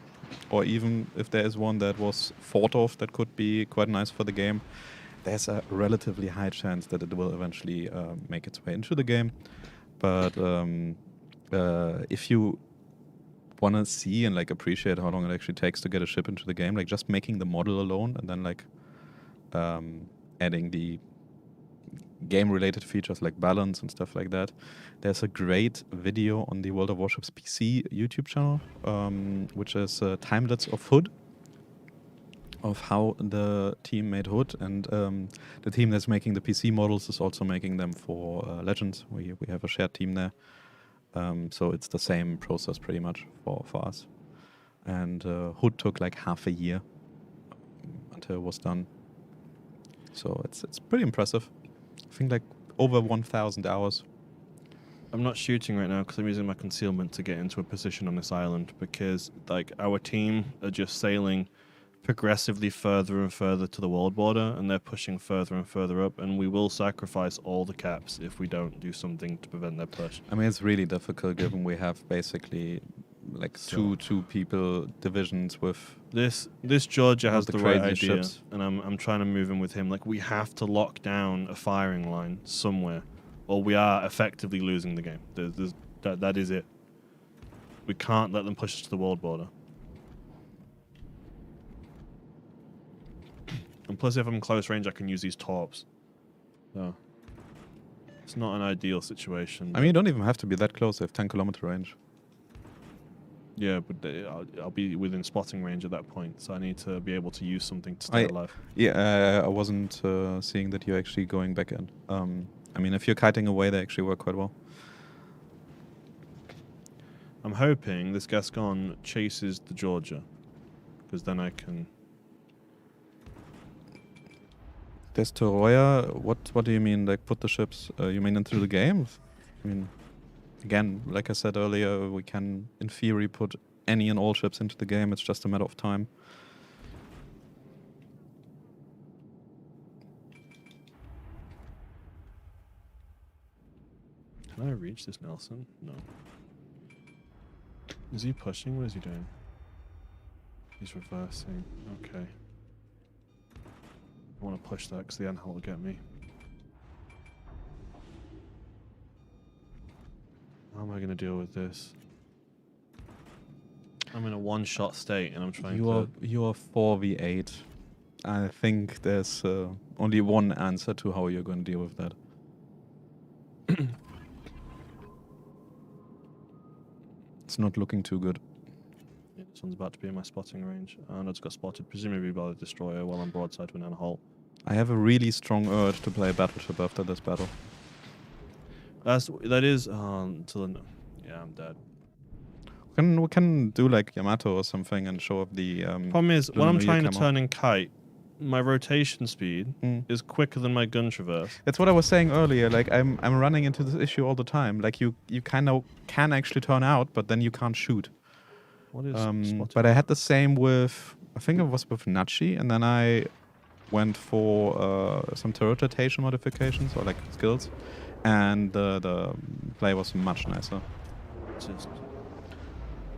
or even if there is one that was thought of that could be quite nice for the game, there's a relatively high chance that it will eventually make its way into the game. But if you want to see and like appreciate how long it actually takes to get a ship into the game, like just making the model alone and then like adding the game-related features like balance and stuff like that. There's a great video on the World of Warships PC YouTube channel, which is time-lapse of Hood, of how the team made Hood, and the team that's making the PC models is also making them for Legends. We have a shared team there, so it's the same process pretty much for us. And Hood took like half a year until it was done. So it's pretty impressive. I think like over 1,000 hours. I'm not shooting right now because I'm using my concealment to get into a position on this island because like our team are just sailing progressively further and further to the world border and they're pushing further and further up and we will sacrifice all the caps if we don't do something to prevent their push. I mean, it's really difficult given we have basically like So- two people divisions with. This Georgia All has the the right crazy idea, ships. and I'm trying to move in with him. Like we have to lock down a firing line somewhere, or we are effectively losing the game. That is it. We can't let them push us to the world border. And plus, if I'm close range, I can use these torps. So it's not an ideal situation. I mean, you don't even have to be that close. They have 10-kilometer range. yeah, but I'll be within spotting range at that point, so I need to be able to use something to stay alive. Yeah, I wasn't seeing that you're actually going back in. I mean, if you're kiting away, they actually work quite well. I'm hoping this Gascon chases the Georgia, because then I can. Destroyer, what do you mean? Like put the ships? You mean into the game? I mean, again, like I said earlier, we can, in theory, put any and all ships into the game. It's just a matter of time. Can I reach this Nelson? No. Is he pushing? What is he doing? He's reversing. Okay. I want to push that because the Anhalt will get me. How am I going to deal with this? I'm in a one-shot state and I'm trying to... You are 4v8. I think there's only one answer to how you're going to deal with that. It's not looking too good. Yeah, this one's about to be in my spotting range. And it's got spotted, presumably by the destroyer, while I'm broadside to an Anhalt. I have a really strong urge to play a battleship after this battle. That is until yeah, I'm dead. We can do like Yamato or something and show off the. Problem is, when Lunar I'm New Year trying to camo. turn in kite, my rotation speed Mm. is quicker than my gun traverse. That's what I was saying earlier. Like I'm running into this issue all the time. Like you kind of can actually turn out, but then you can't shoot. What is spotted? But I had the same with, I think it was with Nachi, and then I went for some turret rotation modifications or like skills, and the play was much nicer. Just,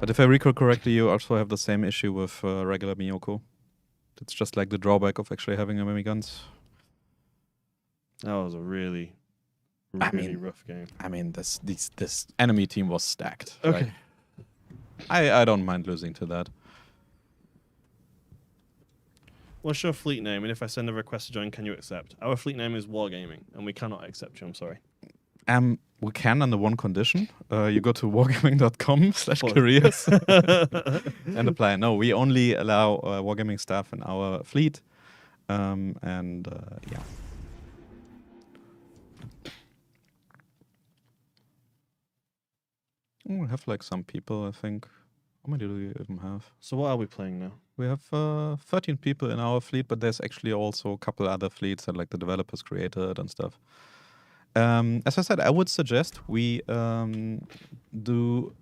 But if I recall correctly, you also have the same issue with regular Miyoko. It's just like the drawback of actually having a guns. that was a really rough game. I mean, this enemy team was stacked. Okay. Like, I don't mind losing to that. What's your fleet name? And if I send a request to join, can you accept? Our fleet name is Wargaming, and we cannot accept you. I'm sorry. We can under one condition. You go to wargaming.com/careers and apply. No, we only allow wargaming staff in our fleet. Yeah. We have like some people, I think. How many do we even have? So what are we playing now? We have 13 people in our fleet, but there's actually also a couple other fleets that like the developers created and stuff. As I said, I would suggest we do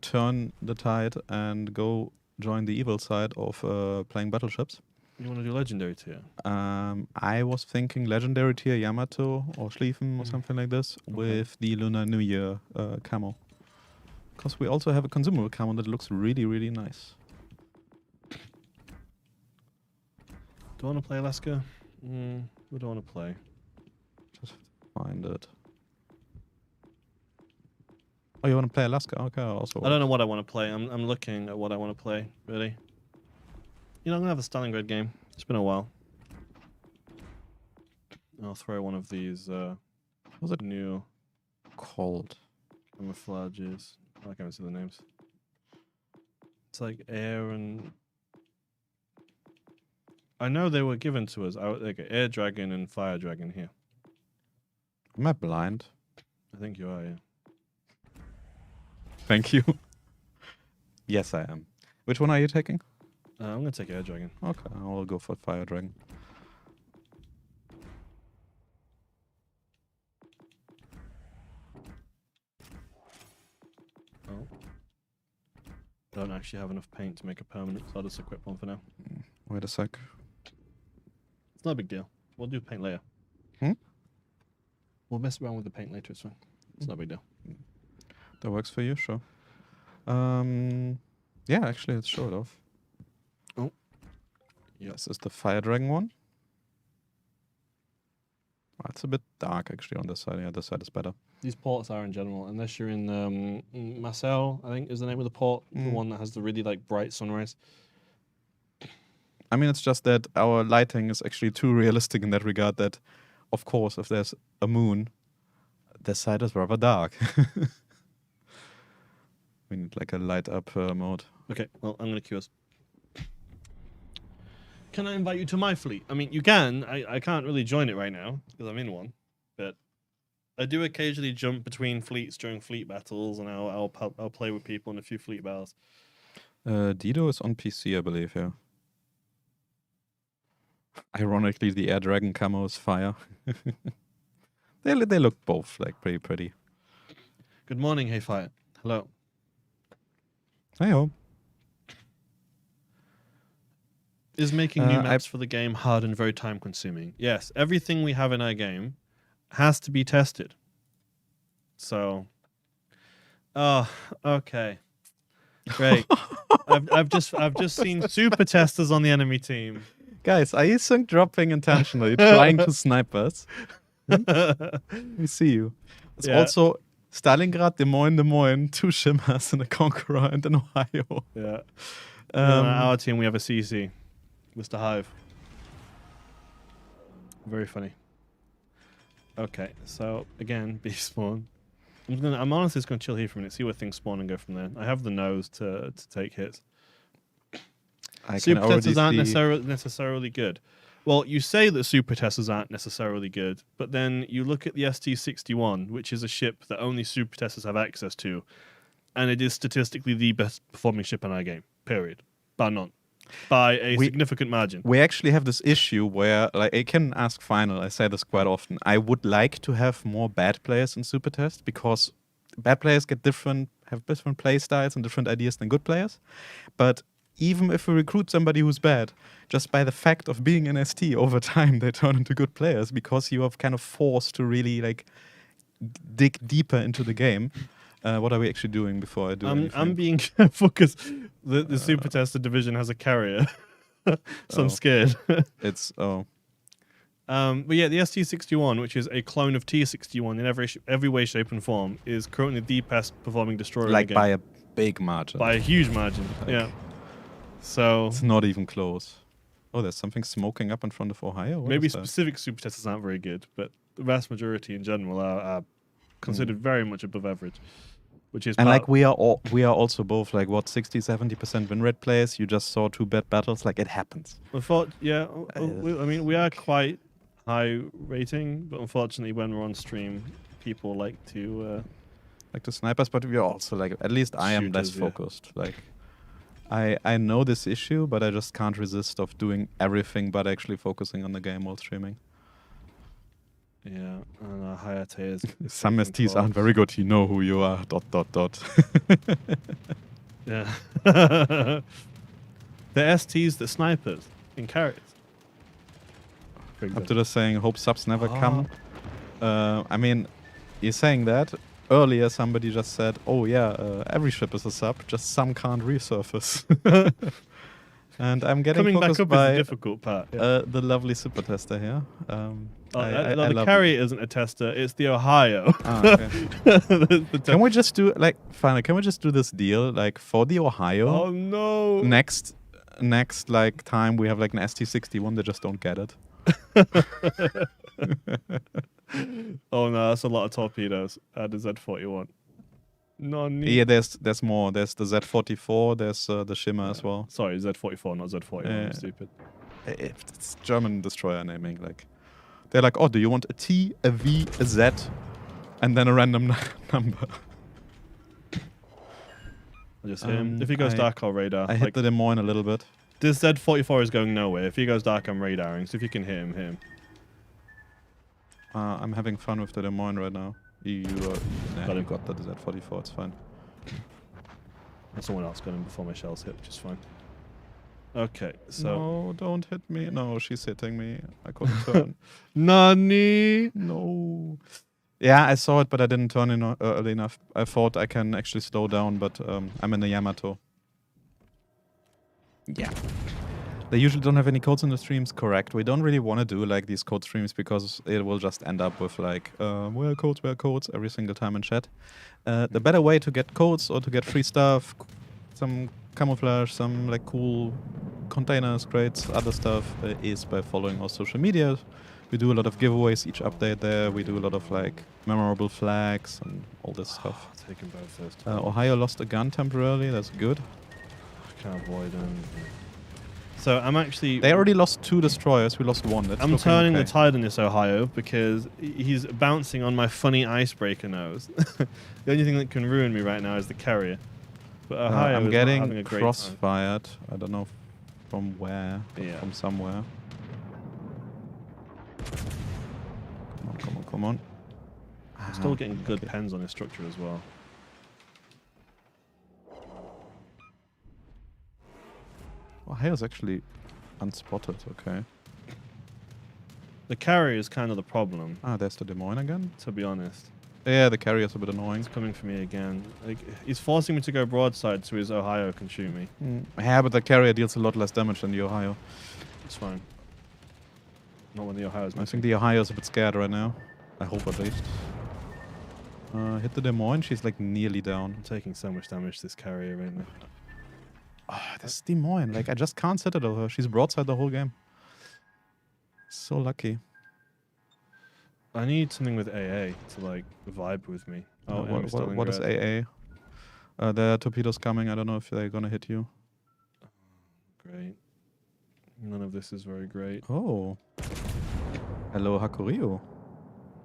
turn the tide and go join the evil side of playing battleships. You want to do legendary tier? I was thinking legendary tier Yamato or Schlieffen or something like this with the Lunar New Year camo. Because we also have a consumable camo that looks really, really nice. Do I want to play Alaska? Who do I want to play? Just find it. Oh, you want to play Alaska? Okay, also. I don't know what I want to play. I'm looking at what I want to play, really. You know, I'm going to have a Stalingrad game. It's been a while. I'll throw one of these Was it new called? camouflages. I can't see the names. It's like air and... I know they were given to us. Like Air Dragon and Fire Dragon here. Am I blind? I think you are, yeah. Thank you. Yes, I am. Which one are you taking? I'm going to take Air Dragon. Okay, I'll go for Fire Dragon. Oh. I don't actually have enough paint to make a permanent, so I'll just equip one for now. Wait a sec. It's not a big deal. We'll do paint later. We'll mess around with the paint later, it's fine. It's not a big deal. That works for you, sure. Yeah, actually, let's show it off. Oh. This is the Fire Dragon one. Oh, it's a bit dark, actually, on this side. Yeah, this side is better. These ports are in general, unless you're in Marseille, I think is the name of the port, the one that has the really like bright sunrise. I mean, it's just that our lighting is actually too realistic in that regard that, of course, if there's a moon, this side is rather dark. We need like a light up mode. Okay, well, I'm going to queue us. Can I invite you to my fleet? I mean, you can. I can't really join it right now because I'm in one, but I do occasionally jump between fleets during fleet battles, and I'll play with people in a few fleet battles. Dido is on PC, I believe, yeah. Ironically, the Air Dragon camo is fire. They look both like pretty. Good morning, Hey Fire. Hello. Hey-ho. Is making new maps for the game hard and very time consuming? Yes, everything we have in our game has to be tested. So, oh, okay, great. I've just seen Supertesters on the enemy team. Guys, are you sync dropping intentionally, trying to snipe us? We see you. It's also Stalingrad, Des Moines, 2 Shimmers and a Conqueror and an Ohio. Yeah. On our team, we have a CC, Mr. Hive. Very funny. Okay, so again, beast spawn. I'm honestly just gonna chill here for a minute, see where things spawn and go from there. I have the nose to take hits. Supertesters aren't necessarily good. Well, you say that Supertesters aren't necessarily good, but then you look at the ST-61, which is a ship that only Supertesters have access to, and it is statistically the best performing ship in our game, period. Bar none. By a significant margin. We actually have this issue where, like, I can ask Final, I say this quite often, I would like to have more bad players in Supertest, because bad players have different play styles and different ideas than good players, but even if we recruit somebody who's bad, just by the fact of being an ST over time, they turn into good players because you are kind of forced to really like dig deeper into the game. What are we actually doing before I do anything? I'm being careful because the Supertester division has a carrier, so I'm scared. But yeah, the ST-61, which is a clone of T-61 in every way, shape, and form, is currently the best performing destroyer in the game. By a big margin. By a huge margin, yeah. So it's not even close. Oh, there's something smoking up in front of Ohio? Maybe specific Supertesters aren't very good, but the vast majority in general are considered very much above average. Which is and like we are also both like what 60-70% win rate players. You just saw 2 bad battles. Like it happens. I mean, we are quite high rating, but unfortunately, when we're on stream, people like to snipe us. But we are also like, at least I am less focused. Like I know this issue, but I just can't resist of doing everything but actually focusing on the game while streaming. Yeah, and Hayate is... Some STs aren't very good, you know who you are, ... Yeah. The STs, the snipers, in carrots. Up to the saying, hope subs never come. I mean, you're saying that. Earlier, somebody just said, oh yeah, every ship is a sub, just some can't resurface. And I'm getting coming focused back up by is the difficult part. Yeah. The lovely Supertester here. The carrier isn't a tester; it's the Ohio. Okay. Can we just do finally? Can we just do this deal for the Ohio? Oh no! Next time we have an ST-61, they just don't get it. Oh no, that's a lot of torpedoes. The Z-41. No need. Yeah, there's more. There's the Z-44. There's the Shimmer as well. Sorry, Z-44, not Z-41. I'm stupid. It's German destroyer naming. They're like, oh, do you want a T, a V, a Z, and then a random number? I just hear him. If he goes dark, I'll radar. I hit the Des Moines a little bit. This Z-44 is going nowhere. If he goes dark, I'm radaring. So if you can hit him. I'm having fun with the Des Moines right now. You got the Z-44, it's fine. And someone else got him before my shells hit, which is fine. Okay, so... No, don't hit me. No, she's hitting me. I couldn't turn. Nani? No. Yeah, I saw it, but I didn't turn in early enough. I thought I can actually slow down, but I'm in the Yamato. Yeah. They usually don't have any codes in the streams, correct. We don't really want to do like these code streams because it will just end up with like, where are codes every single time in chat. The better way to get codes or to get free stuff, some camouflage, some like cool containers, crates, other stuff, is by following our social media. We do a lot of giveaways each update there. We do a lot of like memorable flags and all this stuff. Taking both those tiles. Ohio lost a gun temporarily. That's good. I can't avoid them. So I'm actually... They already lost 2 destroyers. We lost 1. That's I'm looking turning okay. the tide on this Ohio because he's bouncing on my funny icebreaker nose. The only thing that can ruin me right now is the carrier. But Ohio I'm is getting not having a great time. crossfired. I don't know from where. But Yeah. from somewhere. Come on, come on, come on. I'm still getting good pens on his structure as well. Ohio's actually unspotted. Okay. The carrier is kind of the problem, There's the Des Moines again. to be honest. Yeah, the carrier's a bit annoying. He's coming for me again. Like, he's forcing me to go broadside so his Ohio can shoot me. Yeah, but the carrier deals a lot less damage than the Ohio. It's fine. Not when the Ohio's I missing. think the Ohio's a bit scared right now. I hope at least. Hit the Des Moines. She's like nearly down. I'm taking so much damage this carrier right now. This is Des Moines. Like, I just can't sit it over her. She's broadside the whole game. So lucky. I need something with AA to like vibe with me. Oh, enemy what is Stalingrad. AA? There are torpedoes coming. I don't know if they're gonna hit you. Great. None of this is very great. Oh. Hello, Hakuryu.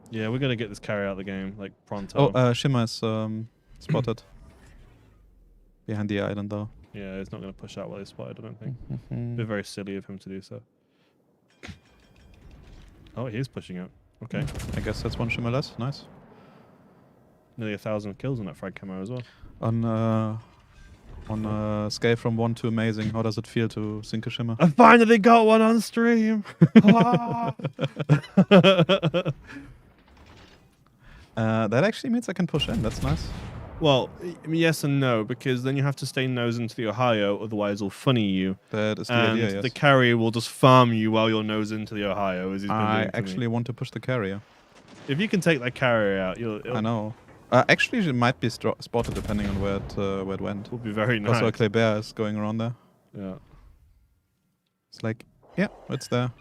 Yeah, we're gonna get this carrier out of the game like pronto. Oh, Shima is spotted. Behind the island, though. Yeah, he's not gonna push out while he's spotted. I don't think. It'd be very silly of him to do so. Oh, he is pushing out. Okay. I guess that's 1 Shima less. Nice. Nearly 1,000 kills on that frag camo as well. On a scale from 1 to amazing, how does it feel to sink a Shima? I finally got one on stream. That actually means I can push in. That's nice. Well, yes and no, because then you have to stay nose into the Ohio, otherwise it'll funny you. That is the And idea, yes. the carrier will just farm you while you're nose into the Ohio, as he's been I doing to me. actually want to push the carrier. If you can take that carrier out, I know. Actually, it might be spotted depending on where it went. Will be very nice. Also, a Kleber is going around there. Yeah. It's like, yeah, it's there.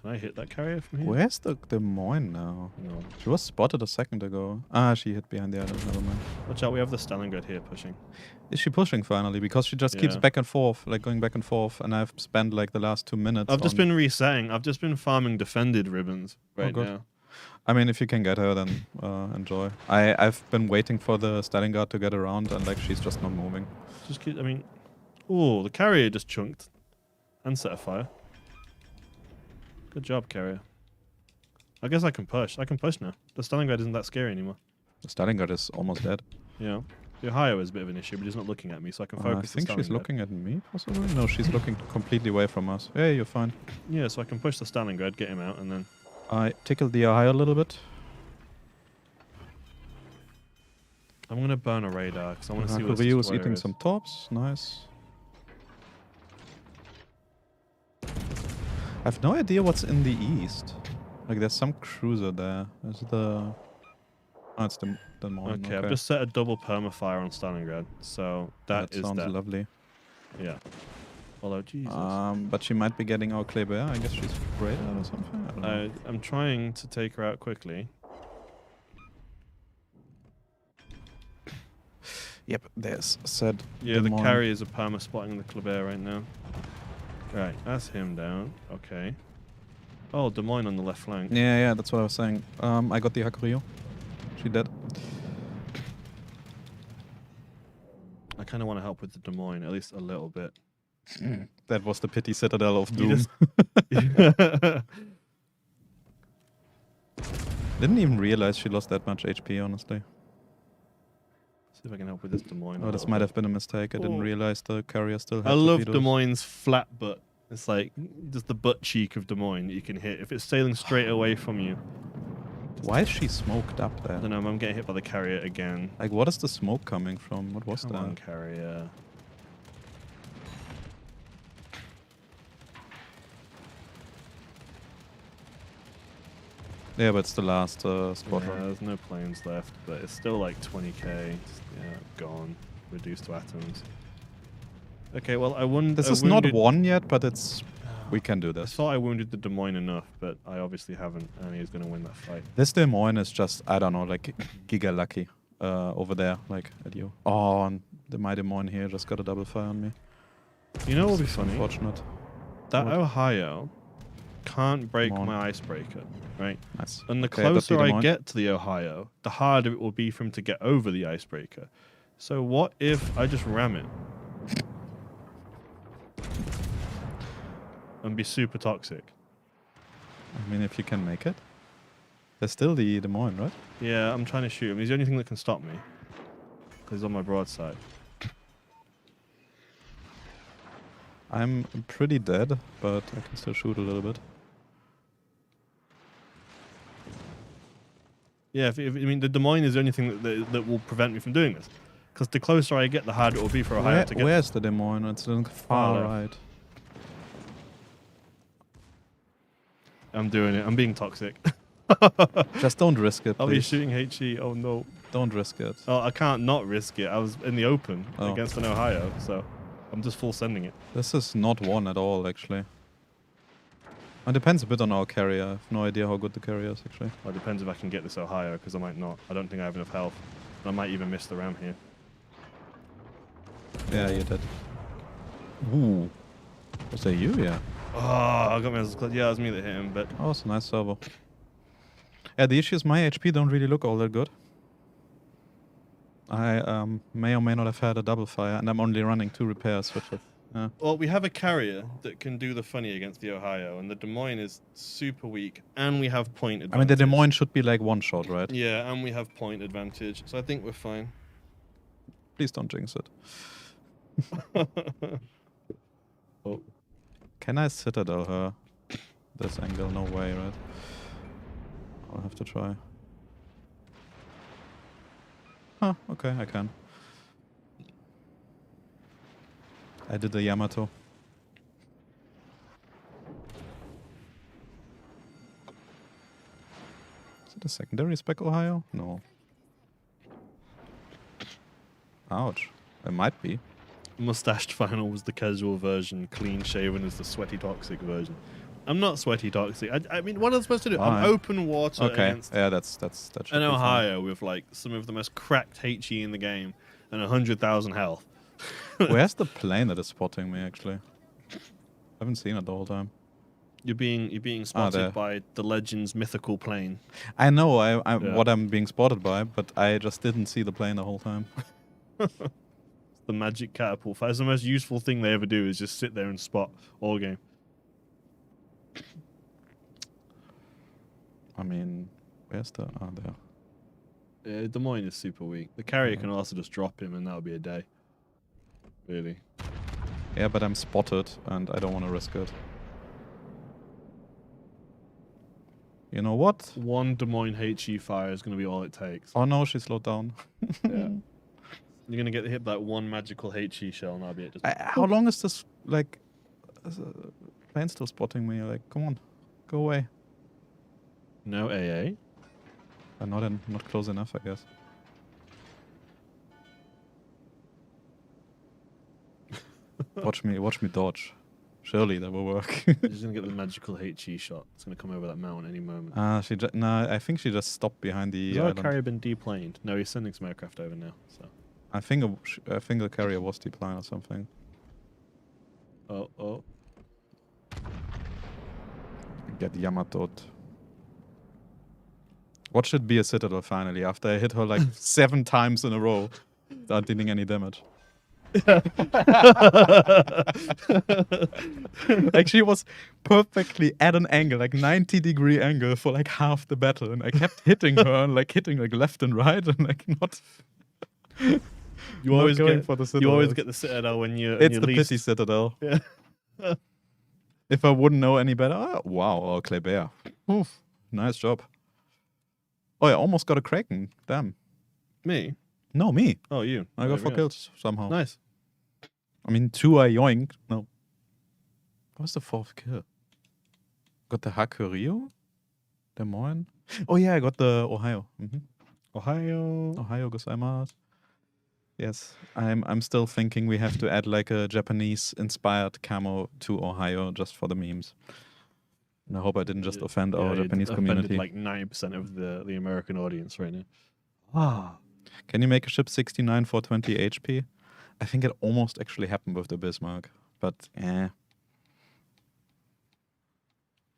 Can I hit that carrier from here? Where's the Des Moines now? No. She was spotted a second ago. She hit behind the island. Never mind. Watch out, we have the Stalingrad here pushing. Is she pushing finally? Because she just keeps Yeah. back and forth, like going back and forth, and I've spent like the last 2 minutes. I've just on- been resetting. I've just been farming defended ribbons right good. now. I mean, if you can get her, then enjoy. I've been waiting for the Stalingrad to get around, and like she's just not moving. Just keep, I mean, oh, the carrier just chunked and set a fire. Good job, carrier. I guess I can push. I can push now. The Stalingrad isn't that scary anymore. The Stalingrad is almost dead. Yeah. The Ohio is a bit of an issue, but he's not looking at me, so I can I focus. think the she's Stalingrad. looking at me, possibly. No, she's looking completely away from us. Yeah, you're fine. Yeah, so I can push the Stalingrad, get him out, and then. I tickled the Ohio a little bit. I'm gonna burn a radar because I want to see what this Hakuryu is destroyer eating is. some tops. Nice. I have no idea what's in the east. Like, there's some cruiser there. Is the... Oh, it's the Moines. Okay, I've just set a double permafire on Stalingrad, so that is sounds that. lovely. Yeah. Although, Jesus. But she might be getting our Kleber. I guess she's radar or something. I don't know. I'm trying to take her out quickly. Yep, there's said. Yeah, Des the Moines. carriers are perma spotting the Kleber right now. Right, that's him down. Okay. Oh, Des Moines on the left flank. Yeah, that's what I was saying. I got the Hakuryu. She dead. I kind of want to help with the Des Moines, at least a little bit. That was the pity citadel of You doom. just- Didn't even realize she lost that much HP, honestly. See if I can help with this Des Moines. Oh, this might have been a mistake. I didn't Oh. realize the carrier still had I love torpedoes. Des Moines' flat butt. It's like just the butt cheek of Des Moines that you can hit. If it's sailing straight away from you, Why is she smoked up I there? don't know. I'm getting hit by the carrier again. Like, what is the smoke coming from? What was Come that? on, carrier. Yeah, but it's the last Yeah, squadron. there's no planes left, but it's still like 20k. Yeah, gone, reduced to atoms. Okay, well I wouldn't. This is not won yet, but it's... We can do I this. thought I wounded the Des Moines enough, but I obviously haven't, and he's going to win that fight. This Des Moines is just, I don't know, like giga lucky over there, like at you. Oh, and my Des Moines here just got a double fire on me. You know what would be It's funny? unfortunate. That What? Ohio can't break Come on. my icebreaker, right? Nice. And the Okay, but closer the Des I Moines- get to the Ohio, the harder it will be for him to get over the icebreaker. So what if I just ram it? And be super toxic. I mean, if you can make it. There's still the Des Moines, right? Yeah, I'm trying to shoot him. He's the only thing that can stop me. 'Cause he's on my broadside. I'm pretty dead, but I can still shoot a little bit. Yeah, I mean, the Des Moines is the only thing that will prevent me from doing this. Because the closer I get, the harder it will be for Ohio to get. Where's the Des Moines? It's in the far left. right. I'm doing it. I'm being toxic. Just don't risk it, I'll be please. shooting HE. Oh no. Don't risk it. Oh, I can't not risk it. I was in the open Oh. against an Ohio, so I'm just full sending it. This is not one at all, actually. It depends a bit on our carrier. I have no idea how good the carrier is, actually. Well, it depends if I can get this Ohio, because I might not. I don't think I have enough health. I might even miss the ram here. Yeah, you did. Ooh. Was that you? Yeah. Oh, I got me as close. Yeah, it was me that hit him, but Oh, it's a nice servo. Yeah, the issue is my HP don't really look all that good. I may or may not have had a double fire, and I'm only running 2 repairs, which is... well, we have a carrier that can do the funny against the Ohio, and the Des Moines is super weak, and we have point advantage. I mean, the Des Moines should be like one shot, right? Yeah, and we have point advantage, so I think we're fine. Please don't jinx it. Oh. Can I citadel her? This angle? No way, right? I'll have to try. Huh, okay, I can. I did the Yamato. Is it a secondary spec Ohio? No. Ouch. It might be. Mustached Final was the casual version, clean shaven is the sweaty toxic version. I'm not sweaty toxic. I mean, what am I supposed to do? I'm Fine. open water Okay, against yeah, that should an be fine. Ohio with like some of the most cracked HE in the game and 100,000 health. Where's the plane that is spotting me, actually? I haven't seen it the whole time. You're being there. spotted by the Legends mythical plane. I know Yeah. what I'm being spotted by, but I just didn't see the plane the whole time. The magic catapult. That's the most useful thing they ever do is just sit there and spot all game. I mean, where's the... Oh, there. Yeah, Des Moines is super weak. The carrier Yeah. can also just drop him and that'll be a day. Really. Yeah, but I'm spotted, and I don't want to risk it. You know what? One Des Moines HE fire is going to be all it takes. Oh no, she slowed down. Yeah. You're going to get hit by one magical HE shell and that'll be it. Just How long is this, like... plane still spotting me? Like, come on. Go away. no AA. Not close enough, I guess. Watch me dodge. Surely that will work. You're just going to get the magical HE shot. It's going to come over that mountain any moment. No, I think she just stopped behind the Has our island. carrier been deplaned? No, he's sending some aircraft over now. So. I think the carrier was deplaned or something. Oh. Get Yamato'd. What should be a citadel finally after I hit her like 7 times in a row without dealing any damage? Like she was perfectly at an angle, like 90-degree angle for like half the battle, and I kept hitting her, and like hitting like left and right, and like not. You always going get for the you citadel. always get the citadel when you It's you're the least. pity citadel. Yeah. If I wouldn't know any better, wow, oh, Kleber. Oof, nice job. Oh, I almost got a Kraken. Damn. Me? No, me. Oh, you. I got 4 kills somehow. Nice. I mean, 2 I yoinked. No. What was the 4th kill? Got the Hakurio? Des Moines? Oh, yeah, I got the Ohio. Ohio gozaimasu. Yes, I'm still thinking we have to add like a Japanese-inspired camo to Ohio just for the memes. And I hope I didn't just offend our Japanese community. Like 90% of the American audience right now. Ah. Can you make a ship 69 for 20 HP? I think it almost actually happened with the Bismarck, but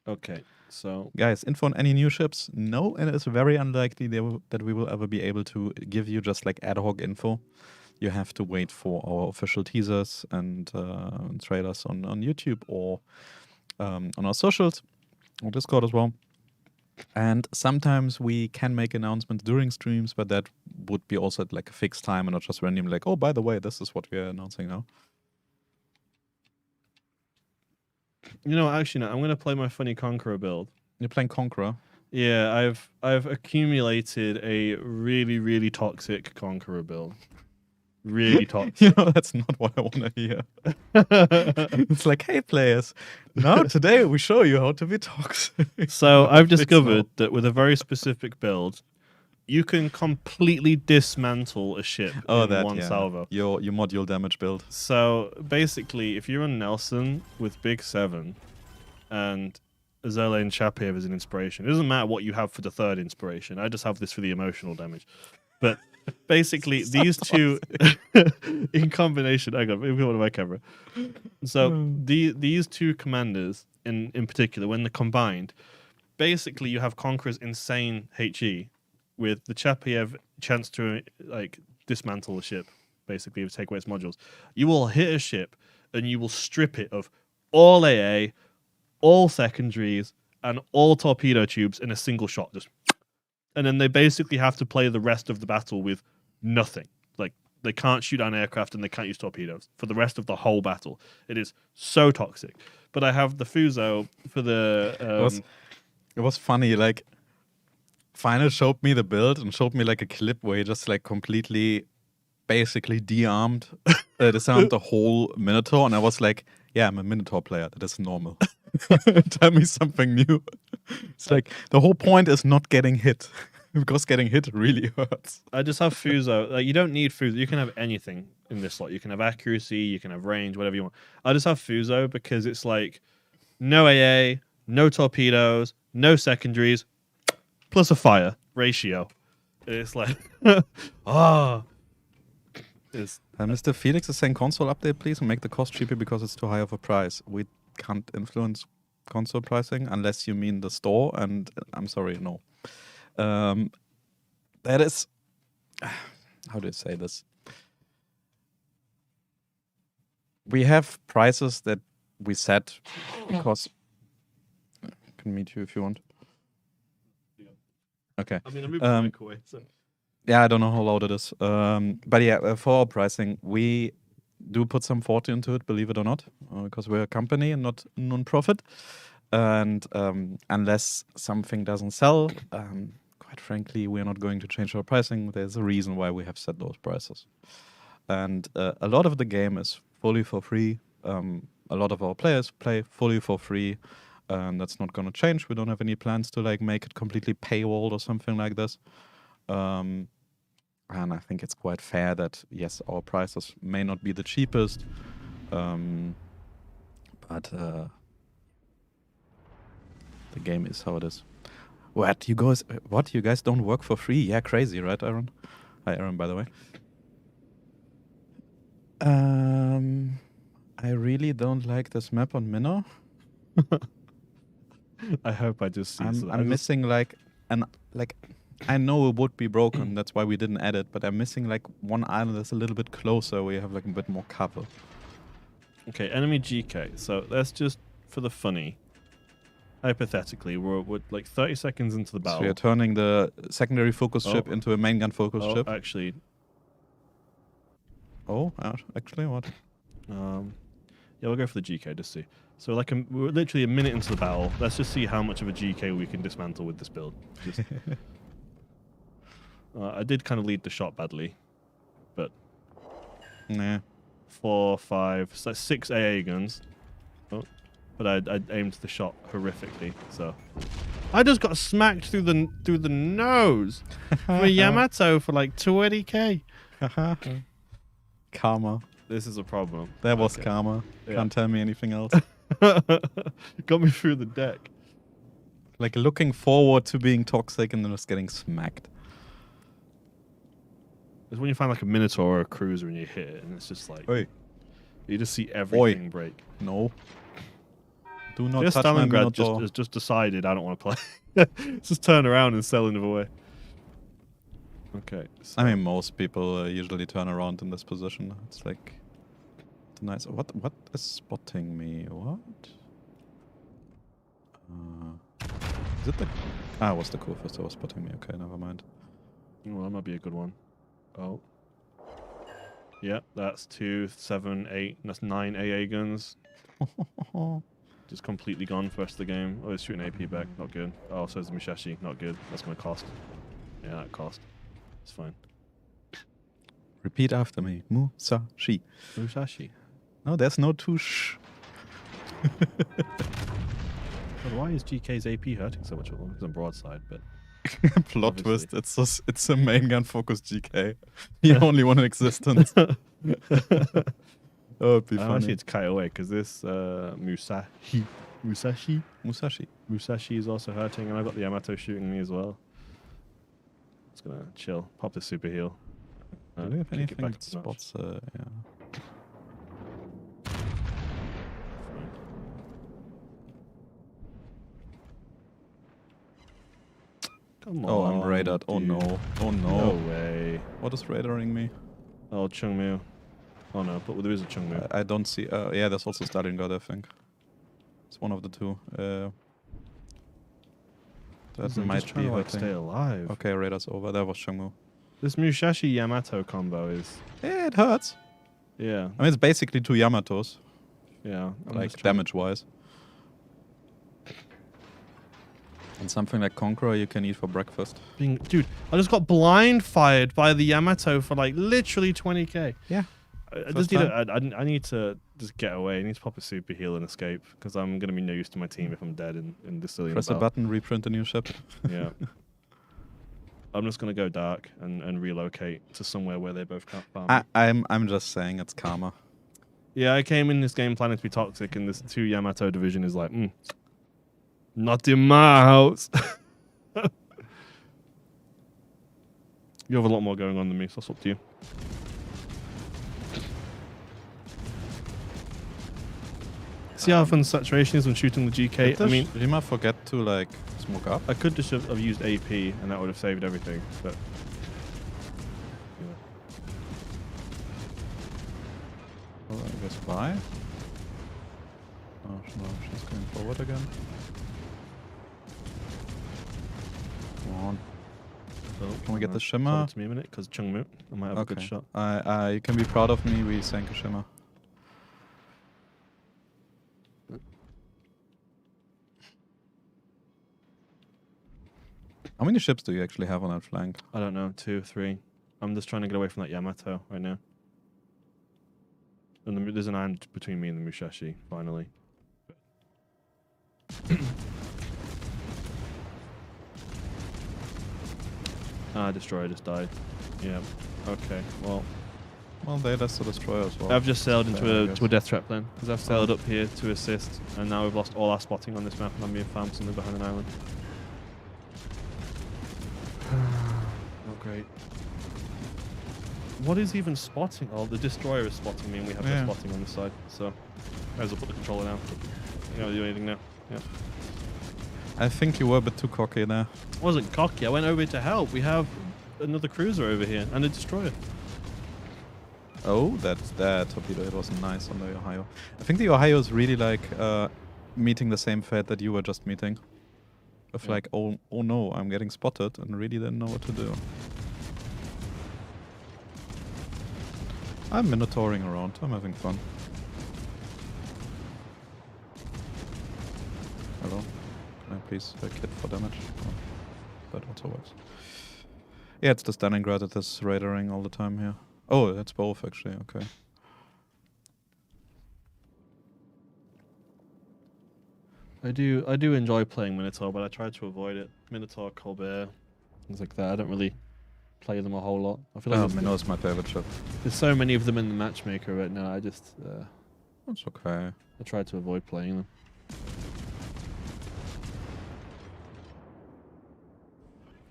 Okay, so guys, info on any new ships? No, and it's very unlikely that we will ever be able to give you just like ad hoc info. You have to wait for our official teasers and trailers on YouTube or on our socials, on Discord as well. And sometimes we can make announcements during streams, but that would be also at like a fixed time and not just randomly like, oh, by the way, this is what we are announcing now. you know, actually, no, I'm gonna play my funny Conqueror build. You're playing Conqueror. Yeah, I've accumulated a really, really toxic Conqueror build. Really toxic. You know, that's not what I want to hear. It's like, hey, players, now today we show you how to be toxic. So I've discovered that with a very specific build, you can completely dismantle a ship in one salvo. Your module damage build. So basically, if you're on Nelson with Big 7 and Azele and Shapir as an inspiration, it doesn't matter what you have for the 3rd inspiration. I just have this for the emotional damage. But basically, these two in combination. Hang on, let me go to my camera. So these two commanders in particular, when they're combined, basically you have Conqueror's insane HE with the Chapiev chance to like dismantle the ship, basically take away its modules. You will hit a ship and you will strip it of all AA, all secondaries, and all torpedo tubes in a single shot. And then they basically have to play the rest of the battle with nothing. Like, they can't shoot down aircraft and they can't use torpedoes for the rest of the whole battle. It is so toxic. But I have the Fuso for the... It was funny, like, Final showed me the build and showed me like a clip where he just like completely, basically disarmed the whole Minotaur. And I was like, yeah, I'm a Minotaur player. That is normal. Tell me something new. It's like the whole point is not getting hit because getting hit really hurts. I just have Fuso. Like, you don't need Fuso. You can have anything in this slot. You can have accuracy, you can have range, whatever you want. I just have Fuso because it's like no AA, no torpedoes, no secondaries, plus a fire ratio. It's like, Mr. Felix is saying console update, please, and make the cost cheaper because it's too high of a price. We can't influence console pricing unless you mean the store, and I'm sorry, no. That is, how do you say this? We have prices that we set because I can meet you if you want. Okay. I mean, I moved the mic away, so. Yeah, I don't know how loud it is. But yeah, for our pricing, we do put some thought into it, believe it or not, because we're a company and not non-profit. And unless something doesn't sell, quite frankly, we're not going to change our pricing. There's a reason why we have set those prices. And a lot of the game is fully for free. A lot of our players play fully for free. And that's not going to change. We don't have any plans to like make it completely paywalled or something like this. And I think it's quite fair that, yes, our prices may not be the cheapest, but the game is how it is. What? You guys don't work for free? Yeah, crazy, right, Aaron? Hi, Aaron, by the way. I really don't like this map on Minnow. I hope I just see. I'm missing like I know it would be broken, that's why we didn't add it, but I'm missing like one island that's a little bit closer where you have like a bit more cover. Okay, enemy GK. So that's just for the funny. Hypothetically, we're like 30 seconds into the battle. So you're turning the secondary focus ship into a main gun focus ship? Actually. Oh, actually, what? Yeah, we'll go for the GK, just see. So like we're literally a minute into the battle. Let's just see how much of a GK we can dismantle with this build. Just, I did kind of lead the shot badly, but Nah. 4, 5, so that's 6 AA guns. Oh, but I aimed the shot horrifically, so I just got smacked through the nose from a Yamato for like 280k. Karma. This is a problem. That was Okay. karma. Yeah. Can't tell me anything else. Got me through the deck. Like looking forward to being toxic and then just getting smacked. It's when you find like a Minotaur or a Cruiser and you hit it, and it's just like Oi. you just see everything break. No. Do not This touch my Stalingrad Minotaur. has just decided I don't want to play. Just turn around and sell another way. Okay. So I mean, most people usually turn around in this position. It's like nice. What is spotting me? What? Is it the? Ah, it was the Kurfürst that was spotting me. Okay, never mind. well, that might be a good one. Oh. Yeah, that's 2, 7, 8. That's 9 AA guns. Just completely gone for the rest of the game. Oh, it's shooting AP back. Not good. Oh, so is the Musashi. Not good. That's going to cost. Yeah, that cost. It's fine. Repeat after me. Musashi. Musashi. No, there's no touche. Well, why is GK's AP hurting so much? Well, it's on broadside, but Plot Obviously. twist. It's a main gun focused GK. The only one in existence. Oh, it'd be I funny. actually it's Kaioi because this Musashi is also hurting, and I've got the Yamato shooting me as well. Just gonna chill, pop the super heal. Do you have kick it anything back that up a notch. spots? Yeah. Come on. Oh, I'm radared. Oh dude. no. Oh No no. way. What is radaring me? Oh, Chungmu. Oh no, but there is a Chungmu. I don't see. Yeah, there's also Stalingrad, I think. It's one of the two. That I'm might just trying be to like hurting. stay alive. Okay, radar's over. That was Changmu. This Musashi Yamato combo is Yeah, it hurts. yeah, I mean, it's basically two Yamatos, yeah. I'm like just trying- damage-wise. And something like Conqueror you can eat for breakfast. Dude, I just got blind fired by the Yamato for like literally 20k. Yeah. I First just need time. I need to just get away. I need to pop a super heal and escape because I'm gonna be no use to my team if I'm dead in this silly Press a battle. button, reprint a new ship. Yeah. I'm just gonna go dark and relocate to somewhere where they both can't farm. me. I'm just saying it's karma. Yeah, I came in this game planning to be toxic, and this 2 Yamato division is like, not in my house. You have a lot more going on than me, so it's up to you. See how fun saturation is when shooting the GK? I mean, you might forget to like smoke up. I could just have used AP, and that would have saved everything, but... Well, I guess bye. Oh no, she's going forward again. Come on. Can we get the shimmer? Hold it to me a minute, because Chungmu, I might have a good shot. You can be proud of me. We sank a shimmer. How many ships do you actually have on that flank? I don't know, 2, 3. I'm just trying to get away from that Yamato right now. And there's an iron between me and the Musashi, finally. Destroyer just died. Yeah. Okay. Well, That's the destroyer as well. I've just sailed Fair, I into guess. a death trap then, because I've sailed up here to assist, and now we've lost all our spotting on this map, and I'm being farmed somewhere behind an island. Not great. What is even spotting? Oh, the destroyer is spotting me, and we have no spotting on this side. So, I as well put the controller down. You don't do anything now. Yeah. I think you were a bit too cocky there. I wasn't cocky. I went over to help. We have another cruiser over here and a destroyer. Oh, that torpedo hit was nice on the Ohio. I think the Ohio is really like meeting the same fate that you were just meeting. Of like, oh no, I'm getting spotted, and really didn't know what to do. I'm minotauring around. I'm having fun. Hello? Can I please kit for damage? Oh, that also works. Yeah, it's the Stalingrad that is radaring all the time here. Oh, it's both actually, okay. I do enjoy playing Minotaur, but I try to avoid it. Minotaur, Colbert, things like that. I don't really play them a whole lot. I feel like Minnow's my favorite ship. there's so many of them in the matchmaker right now. I just That's okay. I try to avoid playing them.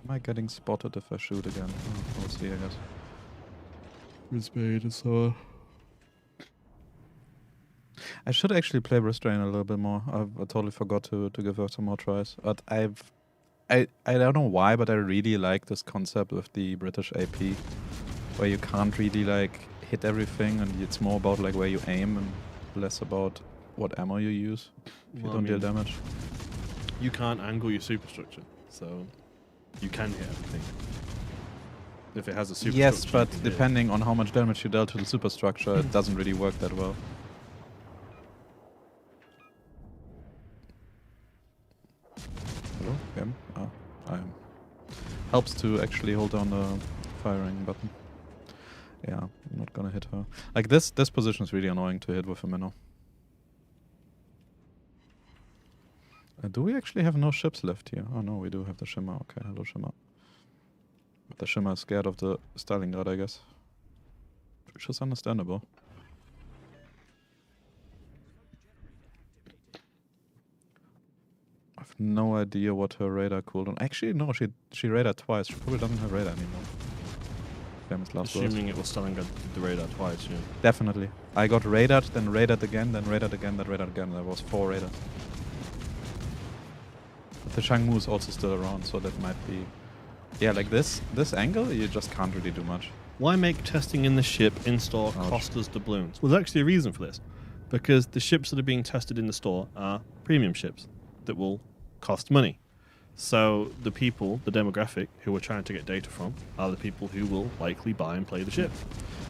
Am I getting spotted if I shoot again? Oh, we'll see, I guess. Respect, so. I should actually play Restrain a little bit more. I totally forgot to give her some more tries. But I don't know why, but I really like this concept with the British AP, where you can't really like hit everything, and it's more about like where you aim and less about what ammo you use if you don't deal damage. You can't angle your superstructure, so you can hit everything. If it has a superstructure. Yes, but you can hit it. depending on how much damage you dealt to the superstructure, it doesn't really work that well. Hello? Again? Oh, I'm. Helps to actually hold down the firing button. Yeah, I'm not gonna hit her. Like this position is really annoying to hit with a minnow. Do we actually have no ships left here? Oh no, we do have the Shimmer. Okay, hello Shimmer. But the Shimmer is scared of the Stalingrad, I guess. Which is understandable. I have no idea what her radar cooldown. Actually, no, she radared twice. She probably doesn't have radar anymore. Famous last words. Assuming it was Stalingrad did the radar twice, yeah. Definitely. I got radared, then radared again, then radared again, then radared again. There was 4 radars. But the Shangmu is also still around, so that might be... Yeah, like this angle, you just can't really do much. Why make testing in the ship in store cost us doubloons? Well, there's actually a reason for this. Because the ships that are being tested in the store are premium ships that will cost money. So the people, the demographic who we're trying to get data from, are the people who will likely buy and play the ship.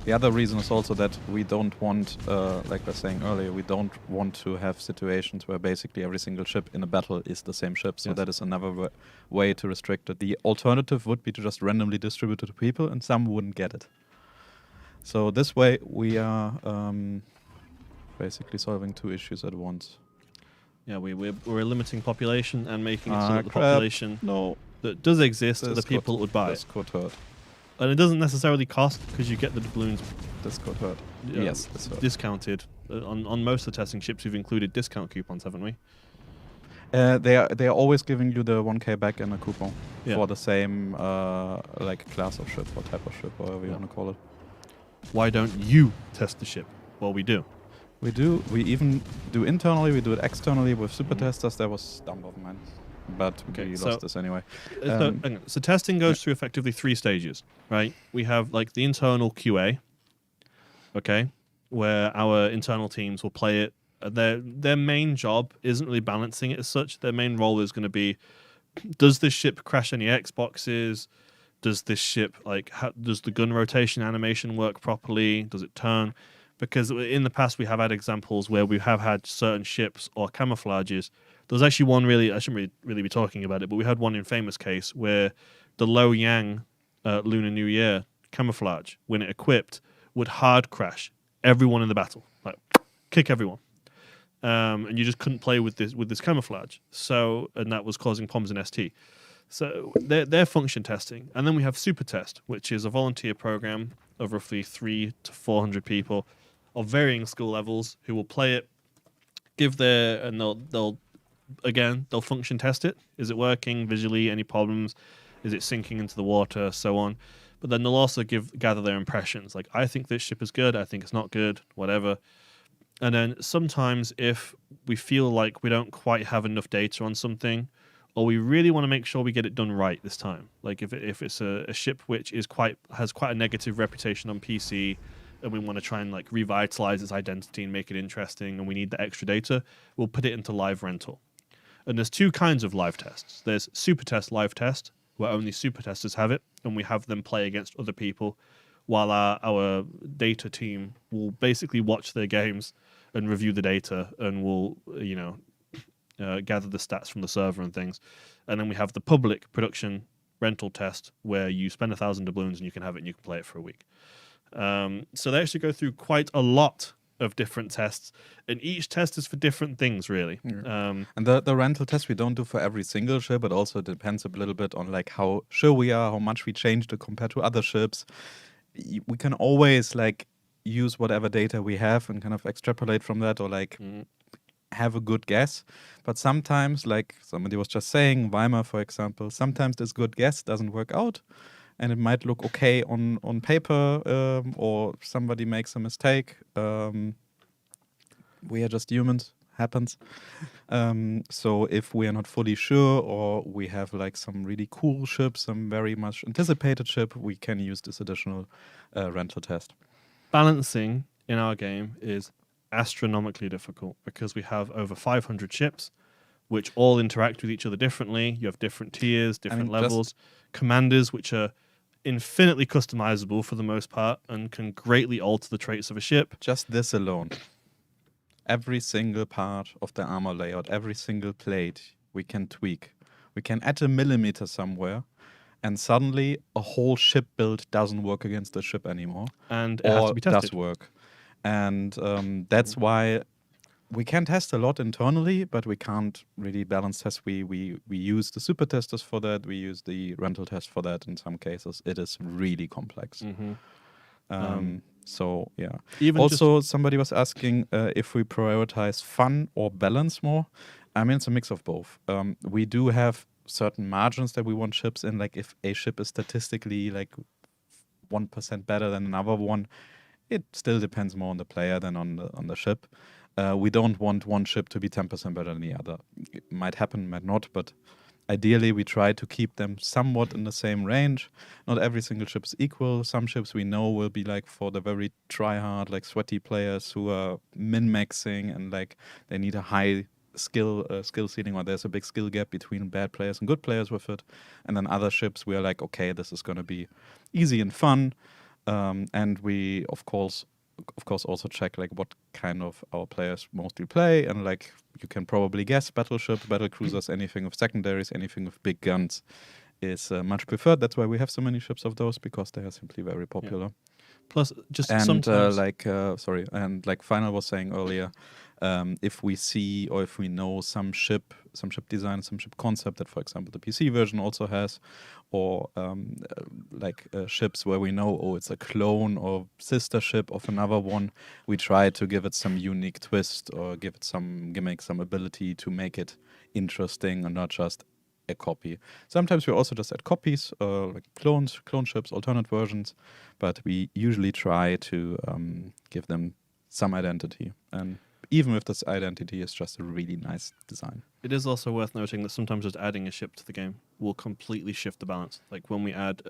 The other reason is also that we don't want, like I was saying earlier, we don't want to have situations where basically every single ship in a battle is the same ship. So Yes. that is another way to restrict it. The alternative would be to just randomly distribute it to people, and some wouldn't get it. So this way we are basically solving 2 issues at once. Yeah, we're limiting population and making it so that the crap. population No, that does exist are the this people could- that would buy this it. could hurt. And it doesn't necessarily cost because you get the doubloons This could hurt. Yes, this hurt. discounted. On most of the testing ships, we've included discount coupons, haven't we? They are always giving you the 1k back in a coupon Yeah. for the same like class of ship or type of ship, whatever you Yeah. want to call it. Why don't you test the ship? Well, we do. We do. We even do internally. We do it externally with Supertesters. That was dumb of mine, but Okay, we so- lost this anyway. So testing goes through effectively 3 stages, right? We have like the internal QA, okay, where our internal teams will play it. Their main job isn't really balancing it as such. Their main role is going to be, does this ship crash any Xboxes? Does this ship, like, does the gun rotation animation work properly? Does it turn? Because in the past we have had examples where we have had certain ships or camouflages. There was actually one I shouldn't really be talking about it, but we had one in famous case where the Low Yang Lunar New Year camouflage, when it equipped, would hard crash everyone in the battle, like kick everyone, and you just couldn't play with this camouflage. So, and that was causing problems in ST. So they're function testing, and then we have Supertest, which is a volunteer program of roughly 300 to 400 people of varying skill levels who will play it, and they'll function test it. Is it working visually? Any problems? Is it sinking into the water? So on. But then they'll also gather their impressions. Like, I think this ship is good. I think it's not good. Whatever. And then sometimes if we feel like we don't quite have enough data on something, or we really want to make sure we get it done right this time, like if it's a ship which has quite a negative reputation on PC, and we want to try and like revitalize its identity and make it interesting, and we need the extra data, we'll put it into live rental. And there's 2 kinds of live tests. There's Supertest live test, where only Supertesters have it, and we have them play against other people, while our data team will basically watch their games and review the data, and will gather the stats from the server and things. And then we have the public production rental test where you spend 1,000 doubloons and you can have it and you can play it for a week. So they actually go through quite a lot of different tests, and each test is for different things, really. And the rental test we don't do for every single ship. It also depends a little bit on like how sure we are, how much we changed it compared to other ships. We can always like use whatever data we have and kind of extrapolate from that, or like have a good guess. But sometimes, like somebody was just saying, Weimar, for example, sometimes this good guess doesn't work out. And it might look okay on paper, or somebody makes a mistake. We are just humans, happens. So if we are not fully sure, or we have like some really cool ship, some very much anticipated ship, we can use this additional rental test. Balancing in our game is astronomically difficult because we have over 500 ships, which all interact with each other differently. You have different tiers, different levels, commanders, which are infinitely customizable for the most part and can greatly alter the traits of a ship. Just this alone. Every single part of the armor layout, every single plate, we can tweak. We can add a millimeter somewhere, and suddenly a whole ship build doesn't work against the ship anymore. And it has to be tested. Does work. And that's why we can test a lot internally, but we can't really balance test. We use the Supertesters for that. We use the rental test for that in some cases. It is really complex. So, yeah. Also, somebody was asking if we prioritize fun or balance more. I mean, it's a mix of both. We do have certain margins that we want ships in. Like if a ship is statistically like 1% better than another one, it still depends more on the player than on the ship. We don't want one ship to be 10% better than the other. It might happen, might not, but ideally we try to keep them somewhat in the same range. Not every single ship is equal. Some ships we know will be like for the very try-hard, like sweaty players who are min-maxing and like they need a high skill ceiling, or there's a big skill gap between bad players and good players with it. And then other ships we are like, okay, this is going to be easy and fun. And we, of course, also check like what kind of our players mostly play, and like you can probably guess battleships, battle cruisers, anything with secondaries, anything with big guns is much preferred. That's why we have so many ships of those, because they are simply very popular. Yeah. Plus, just and sometimes and like Final was saying earlier, if we see or if we know some ship design, some ship concept that, for example, the PC version also has, or ships where we know, oh, it's a clone or sister ship of another one, we try to give it some unique twist or give it some gimmick, some ability to make it interesting and not just a copy. Sometimes we also just add copies, like clone ships, alternate versions, but we usually try to give them some identity. And even if this identity is just a really nice design. It is also worth noting that sometimes just adding a ship to the game will completely shift the balance. Like when we add,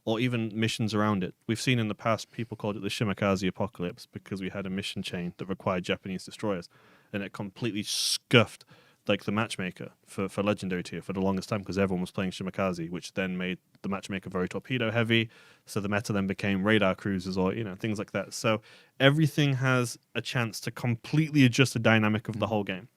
or even missions around it. We've seen in the past people called it the Shimakaze Apocalypse because we had a mission chain that required Japanese destroyers, and it completely scuffed like the matchmaker for Legendary tier for the longest time because everyone was playing Shimakaze, which then made the matchmaker very torpedo heavy. So the meta then became radar cruisers or, things like that. So everything has a chance to completely adjust the dynamic of the whole game.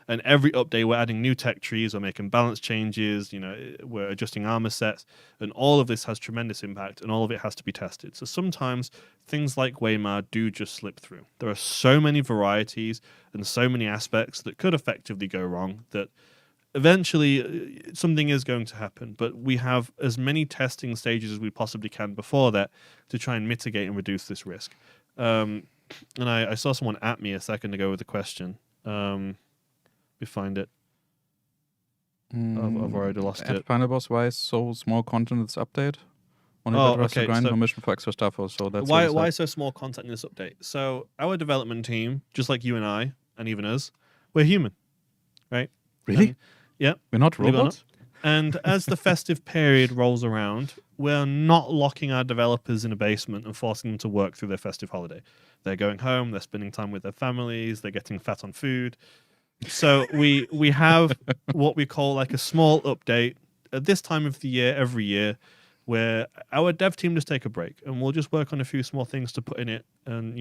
And every update, we're adding new tech trees, we're making balance changes, we're adjusting armor sets, and all of this has tremendous impact, and all of it has to be tested. So sometimes things like Weimar do just slip through. There are so many varieties and so many aspects that could effectively go wrong that eventually something is going to happen. But we have as many testing stages as we possibly can before that to try and mitigate and reduce this risk. And I saw someone at me a second ago with a question. We find it. I've already lost it. Final boss, why is so small content in this update? Only better has to grind permission for extra stuff, so that's why so small content in this update? So our development team, just like you and I, and even us, we're human, right? Really? Yeah. We're not robots? And as the festive period rolls around, we're not locking our developers in a basement and forcing them to work through their festive holiday. They're going home, they're spending time with their families, they're getting fat on food. So we have what we call like a small update at this time of the year every year where our dev team just take a break and we'll just work on a few small things to put in it. And,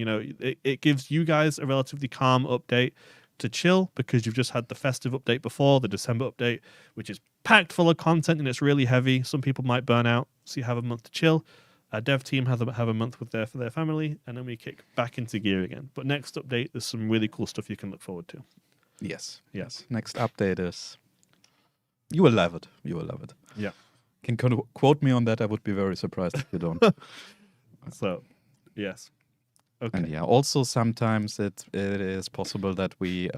it gives you guys a relatively calm update to chill because you've just had the festive update before, the December update, which is packed full of content and it's really heavy. Some people might burn out, so you have a month to chill. Our dev team have a month for their family, and then we kick back into gear again. But next update, there's some really cool stuff you can look forward to. Yes. Yes. Next update is. You will love it. You will love it. Yeah. Can quote me on that. I would be very surprised if you don't. So, yes. Okay. And yeah, also sometimes it is possible that we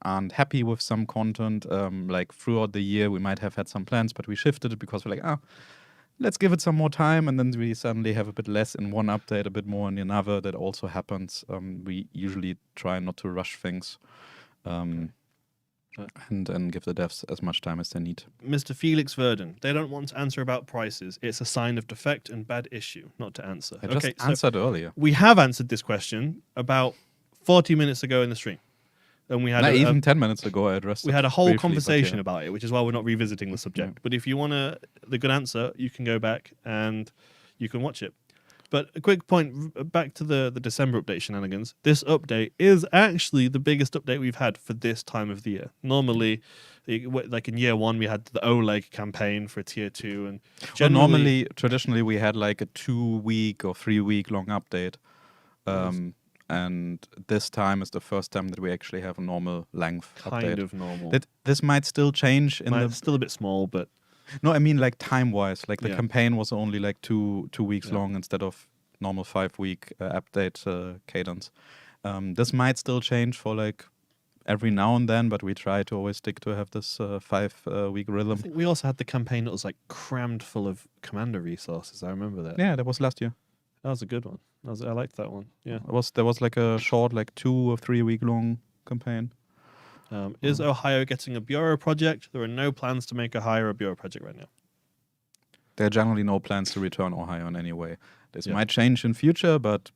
aren't happy with some content. Like throughout the year, we might have had some plans, but we shifted it because we're like, let's give it some more time. And then we suddenly have a bit less in one update, a bit more in another. That also happens. We usually try not to rush things. And give the devs as much time as they need. Mr. Felix Verden, they don't want to answer about prices. It's a sign of defect and bad issue not to answer. I just answered earlier. We have answered this question about 40 minutes ago in the stream. And we had even 10 minutes ago I addressed we it had a whole briefly, conversation but about it, which is why we're not revisiting the subject. Yeah. But if you want the good answer, you can go back and you can watch it. But a quick point back to the December update shenanigans. This update is actually the biggest update we've had for this time of the year. Normally, like in year one, we had the Oleg campaign for tier 2, and normally, traditionally, we had like a 2-week or 3-week long update. And this time is the first time that we actually have a normal length update. Kind of normal. This might still change It's still a bit small, but no, I mean like time-wise. Like the Yeah. campaign was only like two weeks Yeah. long instead of normal 5-week update cadence. This might still change for like every now and then, but we try to always stick to have this 5-week I rhythm. think we also had the campaign that was like crammed full of commander resources. I remember that. Yeah, that was last year. That was a good one. I liked that one. Yeah. There was like a short, like 2 or 3 week long campaign. Is Ohio getting a bureau project? There are no plans to make Ohio a bureau project right now. There are generally no plans to return Ohio in any way. This Yeah. might change in future, but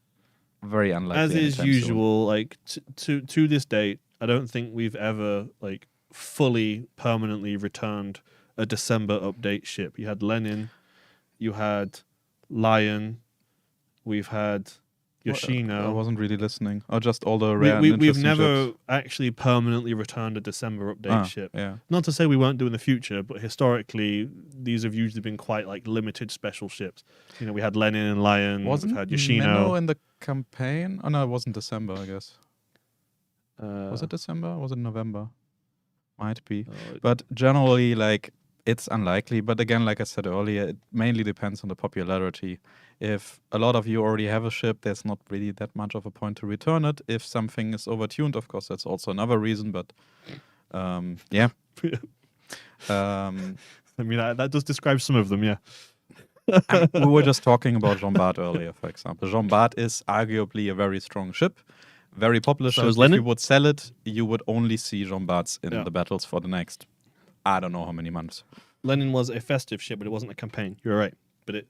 very unlikely. As is anytime soon. usual, like to this date, I don't think we've ever like fully permanently returned a December update ship. You had Lenin, you had Lion, we've had Yoshino. I wasn't really listening. Or just all the rare and We've interesting never ships. actually permanently returned a December update ship. Yeah. Not to say we won't do in the future, but historically, these have usually been quite like limited special ships. You know, we had Lenin and Lion, Wasn't we've had Yoshino. Menno in the campaign? Oh no, it wasn't December, I guess. Was Uh, it December? Or was it November? Might be. uh, But generally, like, it's unlikely. But again, like I said earlier, it mainly depends on the popularity. If a lot of you already have a ship, there's not really that much of a point to return it. If something is overtuned, of course, that's also another reason. But yeah. I mean, that does describe some of them, yeah. We were just talking about Jean Bart earlier, for example. Jean Bart is arguably a very strong ship, very popular So ship. is If Lenin? you would sell it, you would only see Jean Barts in Yeah. the battles for the next, I don't know how many months. Lenin was a festive ship, but it wasn't a campaign. You're right. But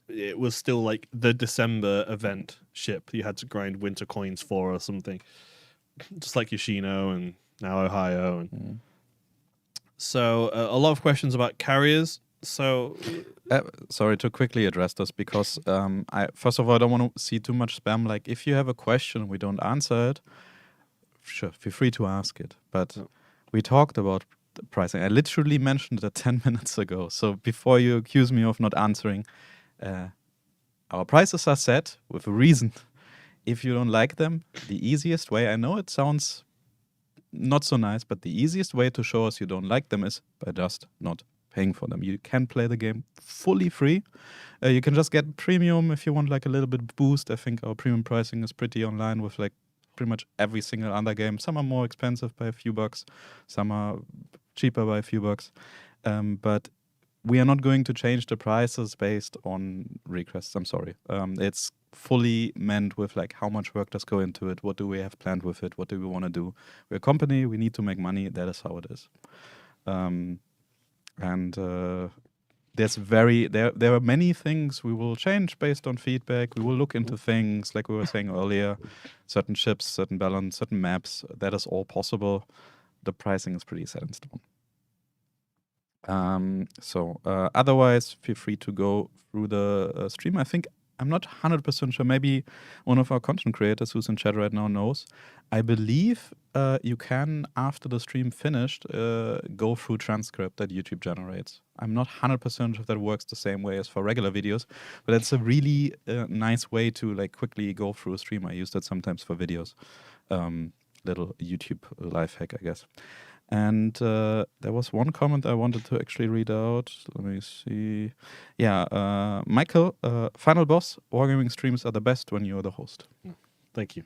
it was still like the December event ship you had to grind winter coins for or something. Just like Yoshino and now Ohio. And So a lot of questions about carriers. So Sorry to quickly address this because first of all, I don't want to see too much spam. Like, if you have a question and we don't answer it, sure, feel free to ask it. But we talked about the pricing. I literally mentioned it 10 minutes ago. So before you accuse me of not answering, our prices are set with a reason. If you don't like them, the easiest way, I know it sounds not so nice, but the easiest way to show us you don't like them is by just not paying for them. You can play the game fully free. You can just get premium if you want like a little bit boost. I think our premium pricing is pretty online with like pretty much every single other game. Some are more expensive by a few bucks, some are cheaper by a few bucks. But we are not going to change the prices based on requests. I'm sorry. It's fully meant with like how much work does go into it, what do we have planned with it, what do we want to do. We're a company, we need to make money, that is how it is. There are many things we will change based on feedback. We will look into things like we were saying earlier, certain ships, certain balance, certain maps. That is all possible. The pricing is pretty set in stone. Otherwise, feel free to go through the stream. I think I'm not 100% sure. Maybe one of our content creators who's in chat right now knows. I believe you can, after the stream finished, go through transcript that YouTube generates. I'm not 100% sure if that works the same way as for regular videos, but it's a really nice way to like quickly go through a stream. I use that sometimes for videos. Little YouTube life hack, I guess. And there was one comment I wanted to actually read out. Let me see. Yeah, Michael, final boss, wargaming streams are the best when you're the host. Thank you.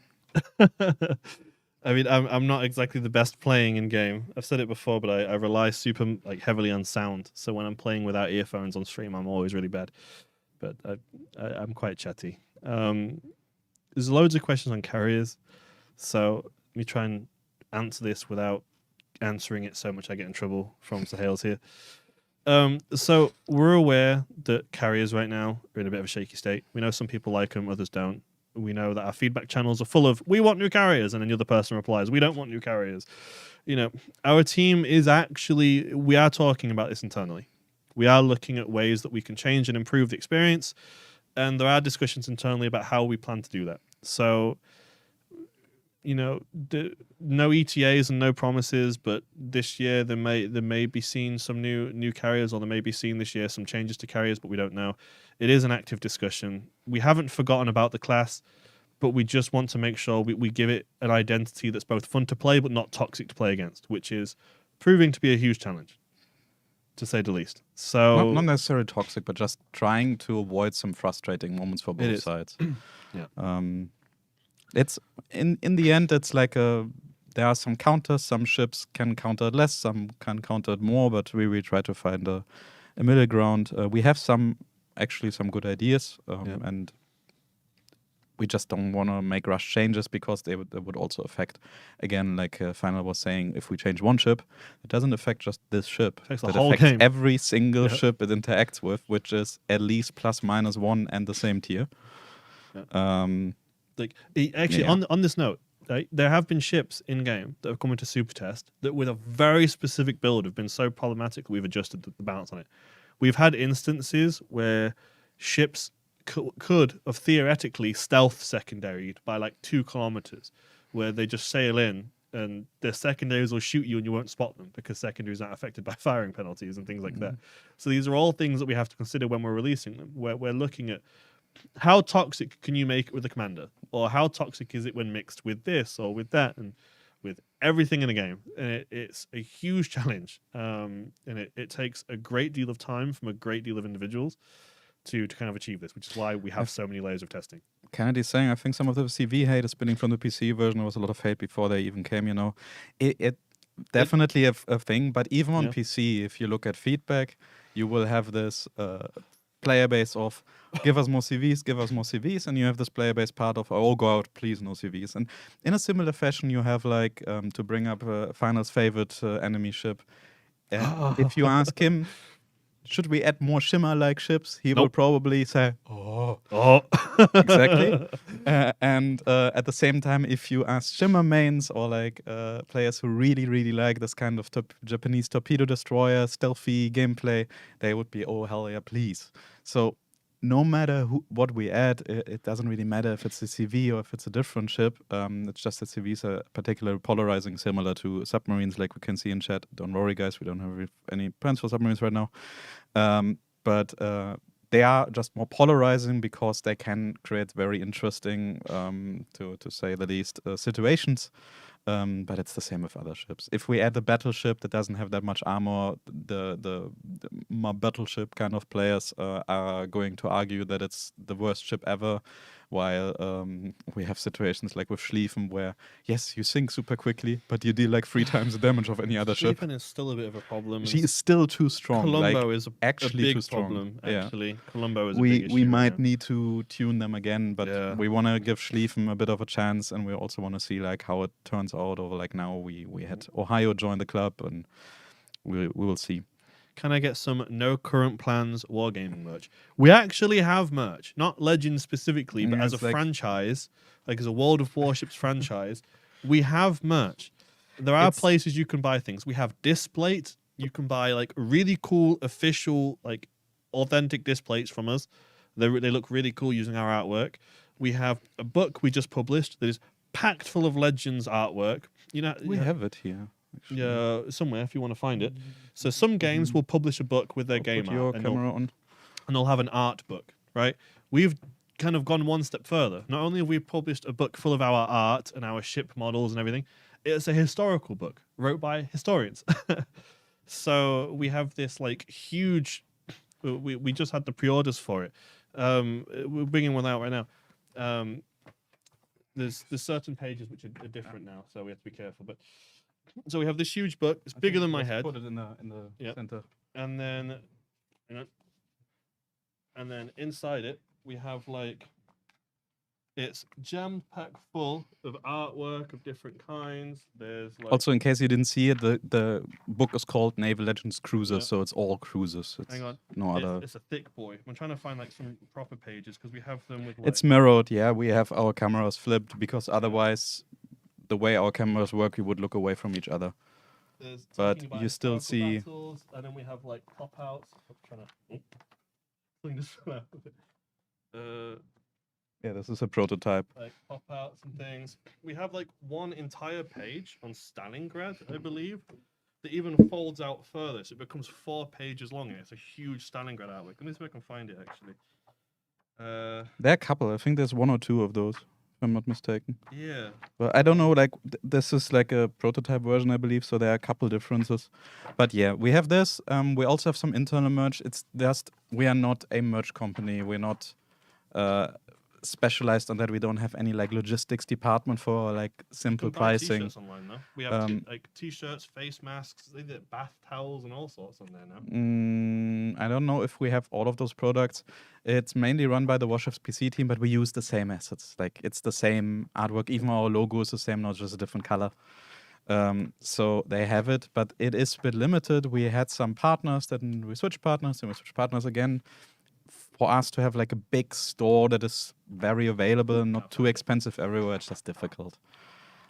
I mean, I'm not exactly the best playing in game. I've said it before, but I rely super like heavily on sound. So when I'm playing without earphones on stream, I'm always really bad. But I'm quite chatty. There's loads of questions on carriers, so let me try and answer this without answering it so much I get in trouble from Sahales here. So we're aware that carriers right now are in a bit of a shaky state. We know some people like them, others don't. We know that our feedback channels are full of, we want new carriers, and then the other person replies, we don't want new carriers. You know, our team is actually, we are talking about this internally. We are looking at ways that we can change and improve the experience, and there are discussions internally about how we plan to do that. So, you know, no ETAs and no promises, but this year there may be seen some new carriers, or there may be seen this year some changes to carriers, but we don't know. It is an active discussion. We haven't forgotten about the class, but we just want to make sure we give it an identity that's both fun to play but not toxic to play against, which is proving to be a huge challenge, to say the least. So not necessarily toxic, but just trying to avoid some frustrating moments for both sides. Yeah. It's in the end, it's like there are some counters. Some ships can counter it less, some can counter it more, but we try to find a middle ground. We have some good ideas, and we just don't want to make rush changes because they would also affect, again, like Final was saying, if we change one ship, it doesn't affect just this ship. Affects the it whole affects game. every single ship it interacts with, which is at least ±1 and the same tier. Yeah. Actually, on this note, right, there have been ships in game that have come into Supertest that, with a very specific build, have been so problematic that we've adjusted the balance on it. We've had instances where ships could have theoretically stealth secondaried by like 2 kilometers, where they just sail in and their secondaries will shoot you and you won't spot them because secondaries aren't affected by firing penalties and things like that. So these are all things that we have to consider when we're releasing them. We're looking at how toxic can you make it with the commander, or how toxic is it when mixed with this or with that, and with everything in the game. And it's a huge challenge, and it takes a great deal of time from a great deal of individuals to kind of achieve this, which is why we have so many layers of testing. Kennedy's saying, I think some of the CV hate is spinning from the PC version. There was a lot of hate before they even came, you know. It definitely a thing, but even on PC, if you look at feedback, you will have this player base of give us more CVs, and you have this player base part of, oh, go out, please, no CVs. And in a similar fashion, you have like, to bring up Final's favorite enemy ship, if you ask him, should we add more Shimmer-like ships, he will probably say, oh. Exactly. And at the same time, if you ask Shimmer mains or like players who really, really like this kind of Japanese torpedo destroyer, stealthy gameplay, they would be, oh, hell yeah, please. So no matter what we add, it doesn't really matter if it's a CV or if it's a different ship. It's just that CVs are particularly polarizing, similar to submarines, like we can see in chat. Don't worry, guys, we don't have any plans for submarines right now. But they are just more polarizing because they can create very interesting, to say the least, situations. But it's the same with other ships. If we add a battleship that doesn't have that much armor, the more battleship kind of players are going to argue that it's the worst ship ever, while we have situations like with Schlieffen where, yes, you sink super quickly, but you deal like 3 times the damage of any other ship. Schlieffen is still a bit of a problem. She is still too strong. Colombo like, is actually a big too strong. problem, actually. Yeah. Colombo is a we big issue. We might need to tune them again, but we want to give Schlieffen a bit of a chance, and we also want to see like how it turns out over like now we had Ohio join the club, and we will see. Can I get some no current plans wargaming merch? We actually have merch, not Legends specifically, but as a franchise, like as a World of Warships franchise, we have merch. There are places you can buy things. We have Displate. You can buy like really cool official, like authentic Displates from us. They look really cool using our artwork. We have a book we just published that is packed full of Legends artwork. We have it here. Actually. Yeah, somewhere if you want to find it. So some games will publish a book with their I'll game put your art, and camera on. they'll have an art book, right? We've kind of gone one step further. Not only have we published a book full of our art and our ship models and everything, it's a historical book wrote by historians. So we have this like huge. We just had the pre-orders for it. We're bringing one out right now. There's certain pages which are different now, so we have to be careful. But so we have this huge book. It's bigger than my head. Put it in the center. And then, and then inside it we have like it's jam packed full of artwork of different kinds. There's like Also, in case you didn't see it, the book is called Naval Legends Cruisers, Yeah. so it's all cruisers. It's hang on, no other. it's a thick boy. I'm trying to find like some proper pages because we have them with like, It's mirrored, yeah. We have our cameras flipped because otherwise, the way our cameras work, we would look away from each other. there's but talking about you still historical see- battles, and then we have like pop outs. I'm trying to fling this out. Yeah, this is a prototype. Like pop outs and things. We have like one entire page on Stalingrad, I believe, that even folds out further, so it becomes 4 pages long. It's a huge Stalingrad artwork. Let me see if I can find it actually. There are a couple. I think there's 1 or 2 of those, if I'm not mistaken. Yeah. But I don't know, like, this is like a prototype version, I believe, so there are a couple differences. But yeah, we have this. We also have some internal merch. It's just, we are not a merch company. We're not specialized on that. We don't have any, like, logistics department for, like, simple You can buy pricing. T-shirts online though. We have like T-shirts, face masks, they did bath towels, and all sorts on there now. I don't know if we have all of those products. It's mainly run by the Warships PC team, but we use the same assets. Like, it's the same artwork. Even our logo is the same, not just a different color. So they have it, but it is a bit limited. We had some partners, then we switched partners, then we switched partners again. For us to have like a big store that is very available and not too expensive everywhere, it's just difficult.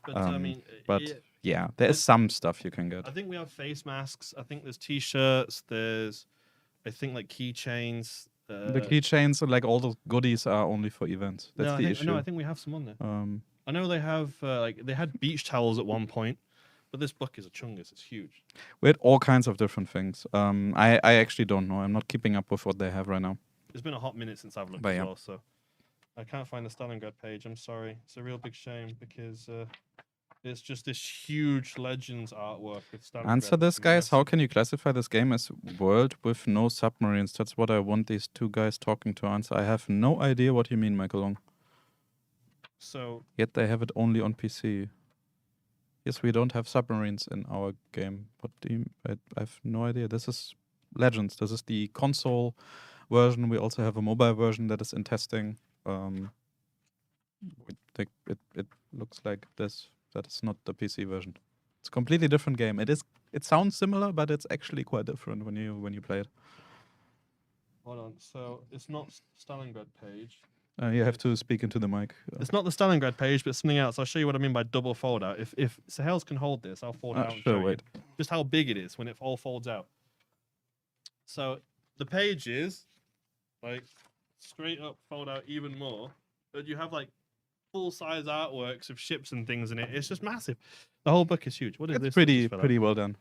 But I mean, But it- yeah, there is some stuff you can get. I think we have face masks. I think there's T-shirts. There's, I think like keychains. The keychains and like all those goodies are only for events. That's no, the I issue. think we have some on there. I know they have like they had beach towels at one point, but this book is a chungus. It's huge. We had all kinds of different things. I actually don't know. I'm not keeping up with what they have right now. It's been a hot minute since I've looked But as yeah. well, so I can't find the Stalingrad page. I'm sorry. It's a real big shame because it's just this huge Legends artwork with Stalingrad. Answer this, It's guys. How massive. can you classify this game as world with no submarines? That's what I want these 2 guys talking to answer. I have no idea what you mean, Michael Long. So Yet they have it only on PC. Yes, we don't have submarines in our game. What do you? I have no idea. This is Legends. This is the console version. We also have a mobile version that is in testing. It looks like this. That is not the PC version. It's a completely different game. It sounds similar, but it's actually quite different when you play it. hold on. So it's not Stalingrad page. You have to speak into the mic. It's not the Stalingrad page, but something else. I'll show you what I mean by double fold out. If Sahels can hold this, I'll fold it out. And sure, show you wait. just how big it is when it all folds out. So the page is like straight up fold out even more, but you have like full size artworks of ships and things in it. It's just massive. The whole book is huge. What is It's this? that pretty just fell out? pretty well done.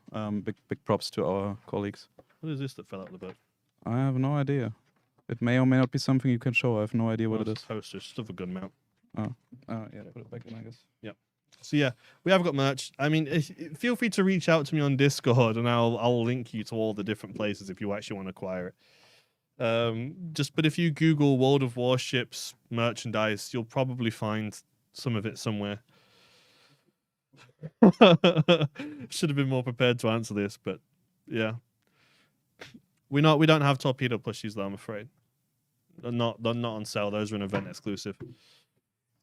Big props to our colleagues. What is this that fell out of the book? I have no idea. It may or may not be something you can show. I have no idea what it is. Posters, stuff a good amount. Yeah, put it back in, I guess. So yeah, we have got merch. I mean, feel free to reach out to me on Discord, and I'll link you to all the different places if you actually want to acquire it. But if you Google World of Warships merchandise, you'll probably find some of it somewhere. Should have been more prepared to answer this, but yeah, we don't have torpedo plushies though. I'm afraid they're not on sale. Those are an event exclusive.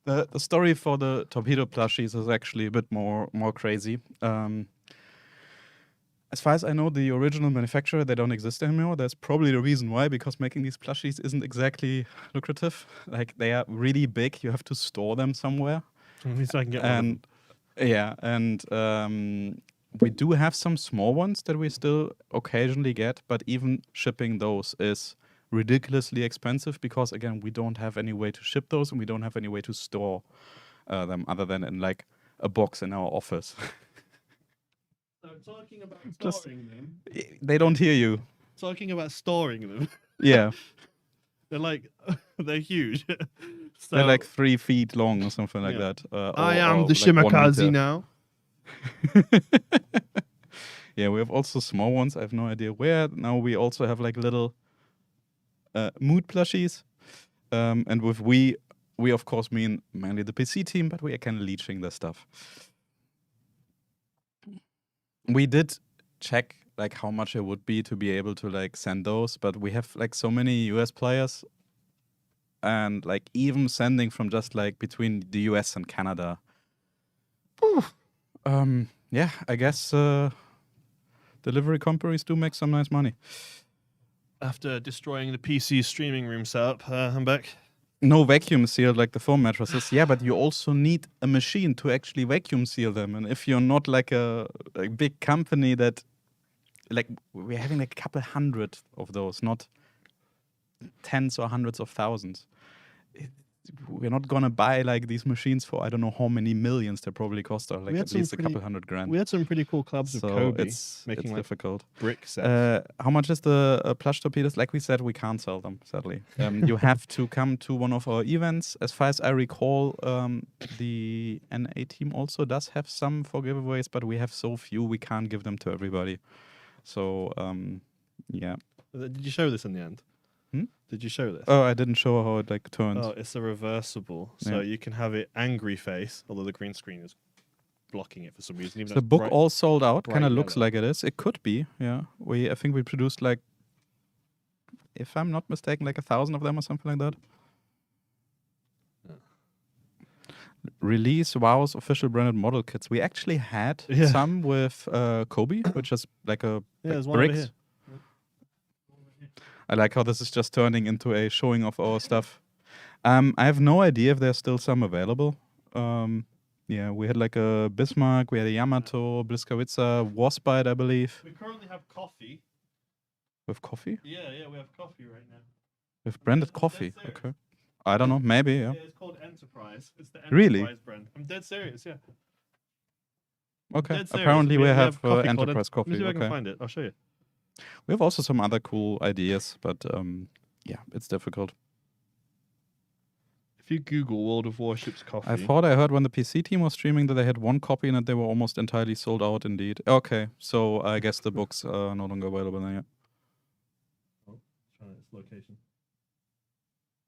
The story for the torpedo plushies is actually a bit more crazy. As far as I know, the original manufacturer, they don't exist anymore. That's probably the reason why, because making these plushies isn't exactly lucrative. Like, they are really big. You have to store them somewhere. At least I can get one of them. And yeah, and we do have some small ones that we still occasionally get, but even shipping those is ridiculously expensive because again we don't have any way to ship those and we don't have any way to store them other than in like a box in our office. So talking about Just- storing them. They don't hear you. Talking about storing them. Yeah, They're like they're huge. So they're like 3 feet long or something like Yeah. that. I or- am or the like 1 Shimakaze meter. now. Yeah, we have also small ones. I have no idea where. Now we also have like little mood plushies. And with we of course mean mainly the PC team, but we are kind of leeching the stuff. We did check like how much it would be to be able to like send those, but we have like so many US players, and like even sending from just like between the US and Canada. Yeah, I guess delivery companies do make some nice money. After destroying the PC streaming room setup, I'm back. No vacuum sealed like the foam mattresses. Yeah, but you also need a machine to actually vacuum seal them. And if you're not like a big company that, like, we're having like a couple hundred of those, not tens or hundreds of thousands. We're not gonna buy like these machines for I don't know how many millions they probably cost, or like We had at some least a pretty- couple $100 grand. We had some pretty cool clubs So of Kobe it's making like difficult. brick sets. How much is the plush torpedoes? Like we said, we can't sell them, sadly. You have to come to one of our events. As far as I recall, the NA team also does have some for giveaways, but we have so few, we can't give them to everybody. So, yeah. Did you show this in the end? Hmm? Did you show this? Oh, I didn't show how it like turns. Oh, it's a reversible, so Yeah. you can have it angry face, although the green screen is blocking it for some reason. Even Is though the it's book bright- all sold out? Kind bright of looks yellow. like it is. It could be, yeah. I think we produced like, if I'm not mistaken, like 1,000 of them or something like that. Release WoW's official branded model kits. We actually had Yeah. some with Kobe, which is like a Yeah, like there's one over bricks. here. I like how this is just turning into a showing of our stuff. I have no idea if there's still some available. Yeah, we had like a Bismarck, we had a Yamato, Bliskawitza, Warspite, I believe. We currently have coffee. With coffee? Yeah, we have coffee right now. With branded Dead coffee. serious. Okay. I don't know, maybe, yeah. Yeah, it's called Enterprise. It's the Really? Enterprise brand. I'm dead serious, yeah. Okay. Dead serious. Apparently we have coffee called Enterprise Let me coffee. see if I can Okay. find it. I'll show you. We have also some other cool ideas, but yeah, it's difficult. If you Google World of Warships coffee. I thought I heard when the PC team was streaming that they had one copy and that they were almost entirely sold out indeed. Okay, so I guess the books are no longer available then, yeah. Trying its location.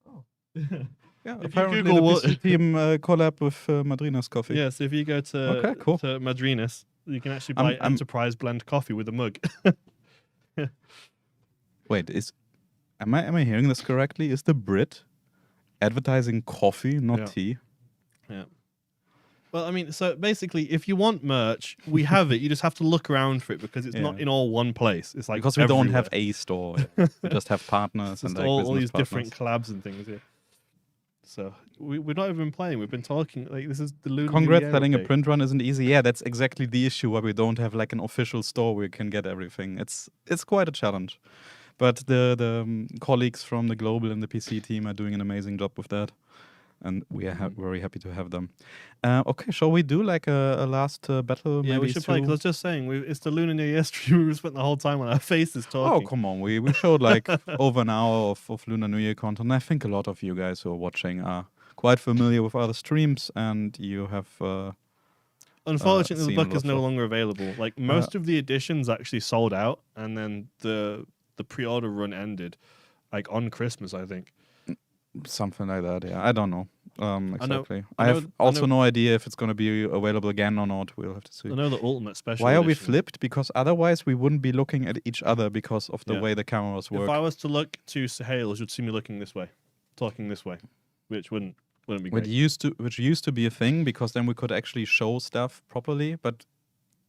Oh. Yeah, If you apparently Google the what- PC team collab with Madrina's coffee. Yeah, so if you go to, Okay, cool. to Madrinas, you can actually I'm- buy I'm- Enterprise blend coffee with a mug. Wait, am I hearing this correctly? Is the Brit advertising coffee, not Yeah. tea? Yeah. Well, I mean, so basically, if you want merch, we have it. You just have to look around for it because it's not Yeah. in all one place. It's like Because we don't everywhere. have a store. We just have partners It's and just like all business these different partners. collabs and things. Yeah. So we've not even been playing. We've been talking. Like this is the Lunar New Congrats, Year selling a update. print run isn't easy. Yeah, that's exactly the issue why we don't have like an official store where you can get everything. It's quite a challenge. But the colleagues from the global and the PC team are doing an amazing job with that. And we are very happy to have them. Okay, shall we do like a last battle? Yeah, maybe we should play. Because I was just saying, it's the Lunar New Year stream. We spent the whole time on our faces Oh, talking. come on. We showed like over an hour of Lunar New Year content. I think a lot of you guys who are watching are quite familiar with other streams and you have... Unfortunately, seen the book a is lot no of- longer available. Like most of the editions actually sold out, and then the pre-order run ended, like on Christmas, I think. Something like that, yeah. I don't know exactly. I I have know- also no idea if it's going to be available again or not. We'll have to see. I know the Ultimate Special. Why are we Edition. flipped? Because otherwise we wouldn't be looking at each other because of the Yeah. way the cameras work. If I was to look to Sahales, you'd see me looking this way, talking this way, which wouldn't be Which great. used to be a thing because then we could actually show stuff properly. But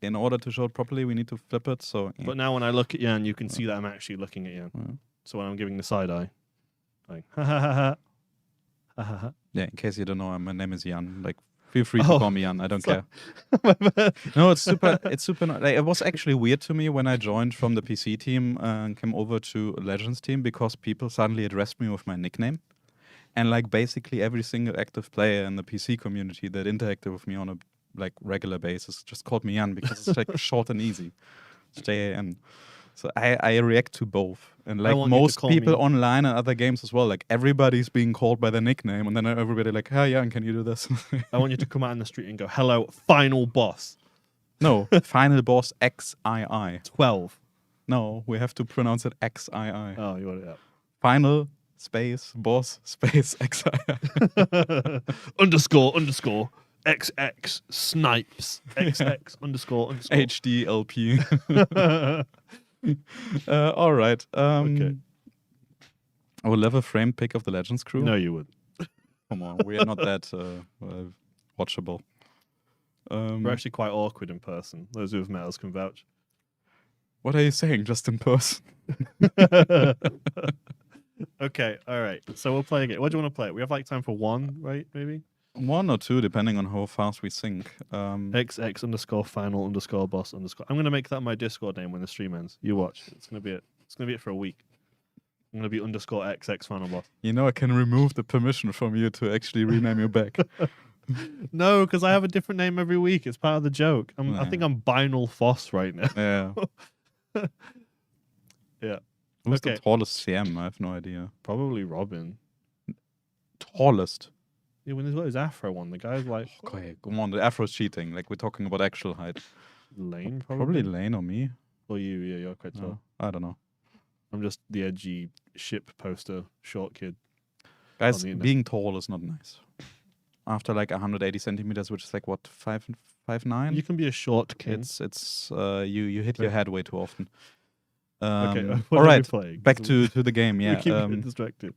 in order to show it properly, we need to flip it. So But now when I look at Jan, you can see that I'm actually looking at Jan. Yeah. So when I'm giving the side eye, like ha ha ha ha ha ha ha. yeah, in case you don't know, my name is Jan. Like Feel free to call me Jan. I don't care. No, it's super. Like, it was actually weird to me when I joined from the PC team and came over to Legends team because people suddenly addressed me with my nickname, and like basically every single active player in the PC community that interacted with me on a like regular basis just called me Jan because it's like short and easy. It's JAN. So I react to both, and like most people online and other games as well, like everybody's being called by their nickname, and then everybody like, "Hey, Jan, can you do this?" I want you to come out in the street and go, "Hello, final boss." No, final boss XII. 12. No, we have to pronounce it XII. Oh, you want it up. Final space boss space XII. underscore XX snipes XX underscore HDLP. All right. Okay. I will have a frame pick of the Legends crew. No, you would. Come on, we are not that watchable. We're actually quite awkward in person. Those who have met us can vouch. What are you saying? Just in person? Okay, all right. So we'll play a game. What do you want to play? We have like time for one, right? Maybe 1 or 2, depending on how fast we sync. XX underscore final underscore boss underscore. I'm gonna make that my Discord name when the stream ends. You watch. It's gonna be it. It's gonna be it for a week. I'm gonna be underscore XX final boss. You know, I can remove the permission from you to actually rename you back. No, because I have a different name every week. It's part of the joke. I think I'm Binal Foss right now. Yeah. Yeah. Who's the tallest CM? I have no idea. Probably Robin. Tallest? Yeah, when there's his afro one, the guy's like... Okay, come on, the afro's cheating. Like, we're talking about actual height. Lane, Probably Lane or me. Or you, yeah, you're quite tall. No, I don't know. I'm just the edgy ship poster short kid. Guys, being tall is not nice. After like 180 centimeters, which is like what, 5'9"? You can be a short kid. It's you hit your head way too often. Okay, all right, back to the game. Yeah, we keep getting distracted.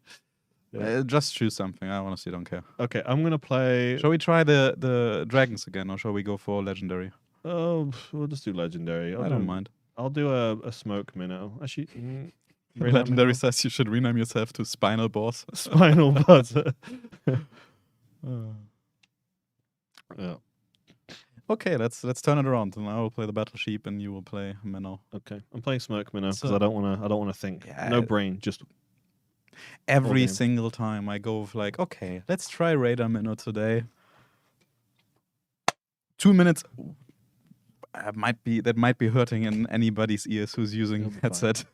Yeah. Just choose something. I honestly don't care. Okay, I'm gonna play. Shall we try the dragons again, or shall we go for legendary? Oh, we'll just do legendary. I don't mind. I'll do a smoke minnow. Actually, legendary says you should rename yourself to Spinal Boss. Spinal Boss. Yeah. Okay, let's turn it around, and I will play the Battle Sheep, and you will play Minnow. Okay, I'm playing Smoke Minnow because I don't wanna think. Yeah, no brain, just every single time I go with like, okay, let's try Raider Minnow today. 2 minutes. That might be hurting in anybody's ears who's using headset.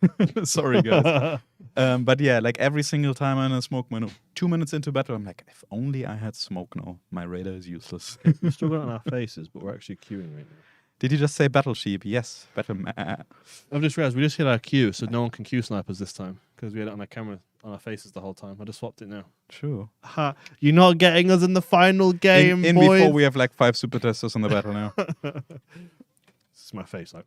Sorry, guys. But yeah, like every single time I'm in a Smoke Minnow, 2 minutes into battle, I'm like, if only I had Smoke now. My Raider is useless. We've still got it on our faces, but we're actually queuing right now. Did you just say Battle Sheep? Yes, Battle. I've just realized we just hit our queue, so no one can queue snipe us this time because we had it on our camera on our faces the whole time. I just swapped it now. True. Ha! You're not getting us in the final game, in boys. Before we have like 5 super testers on the battle now. This is my face, like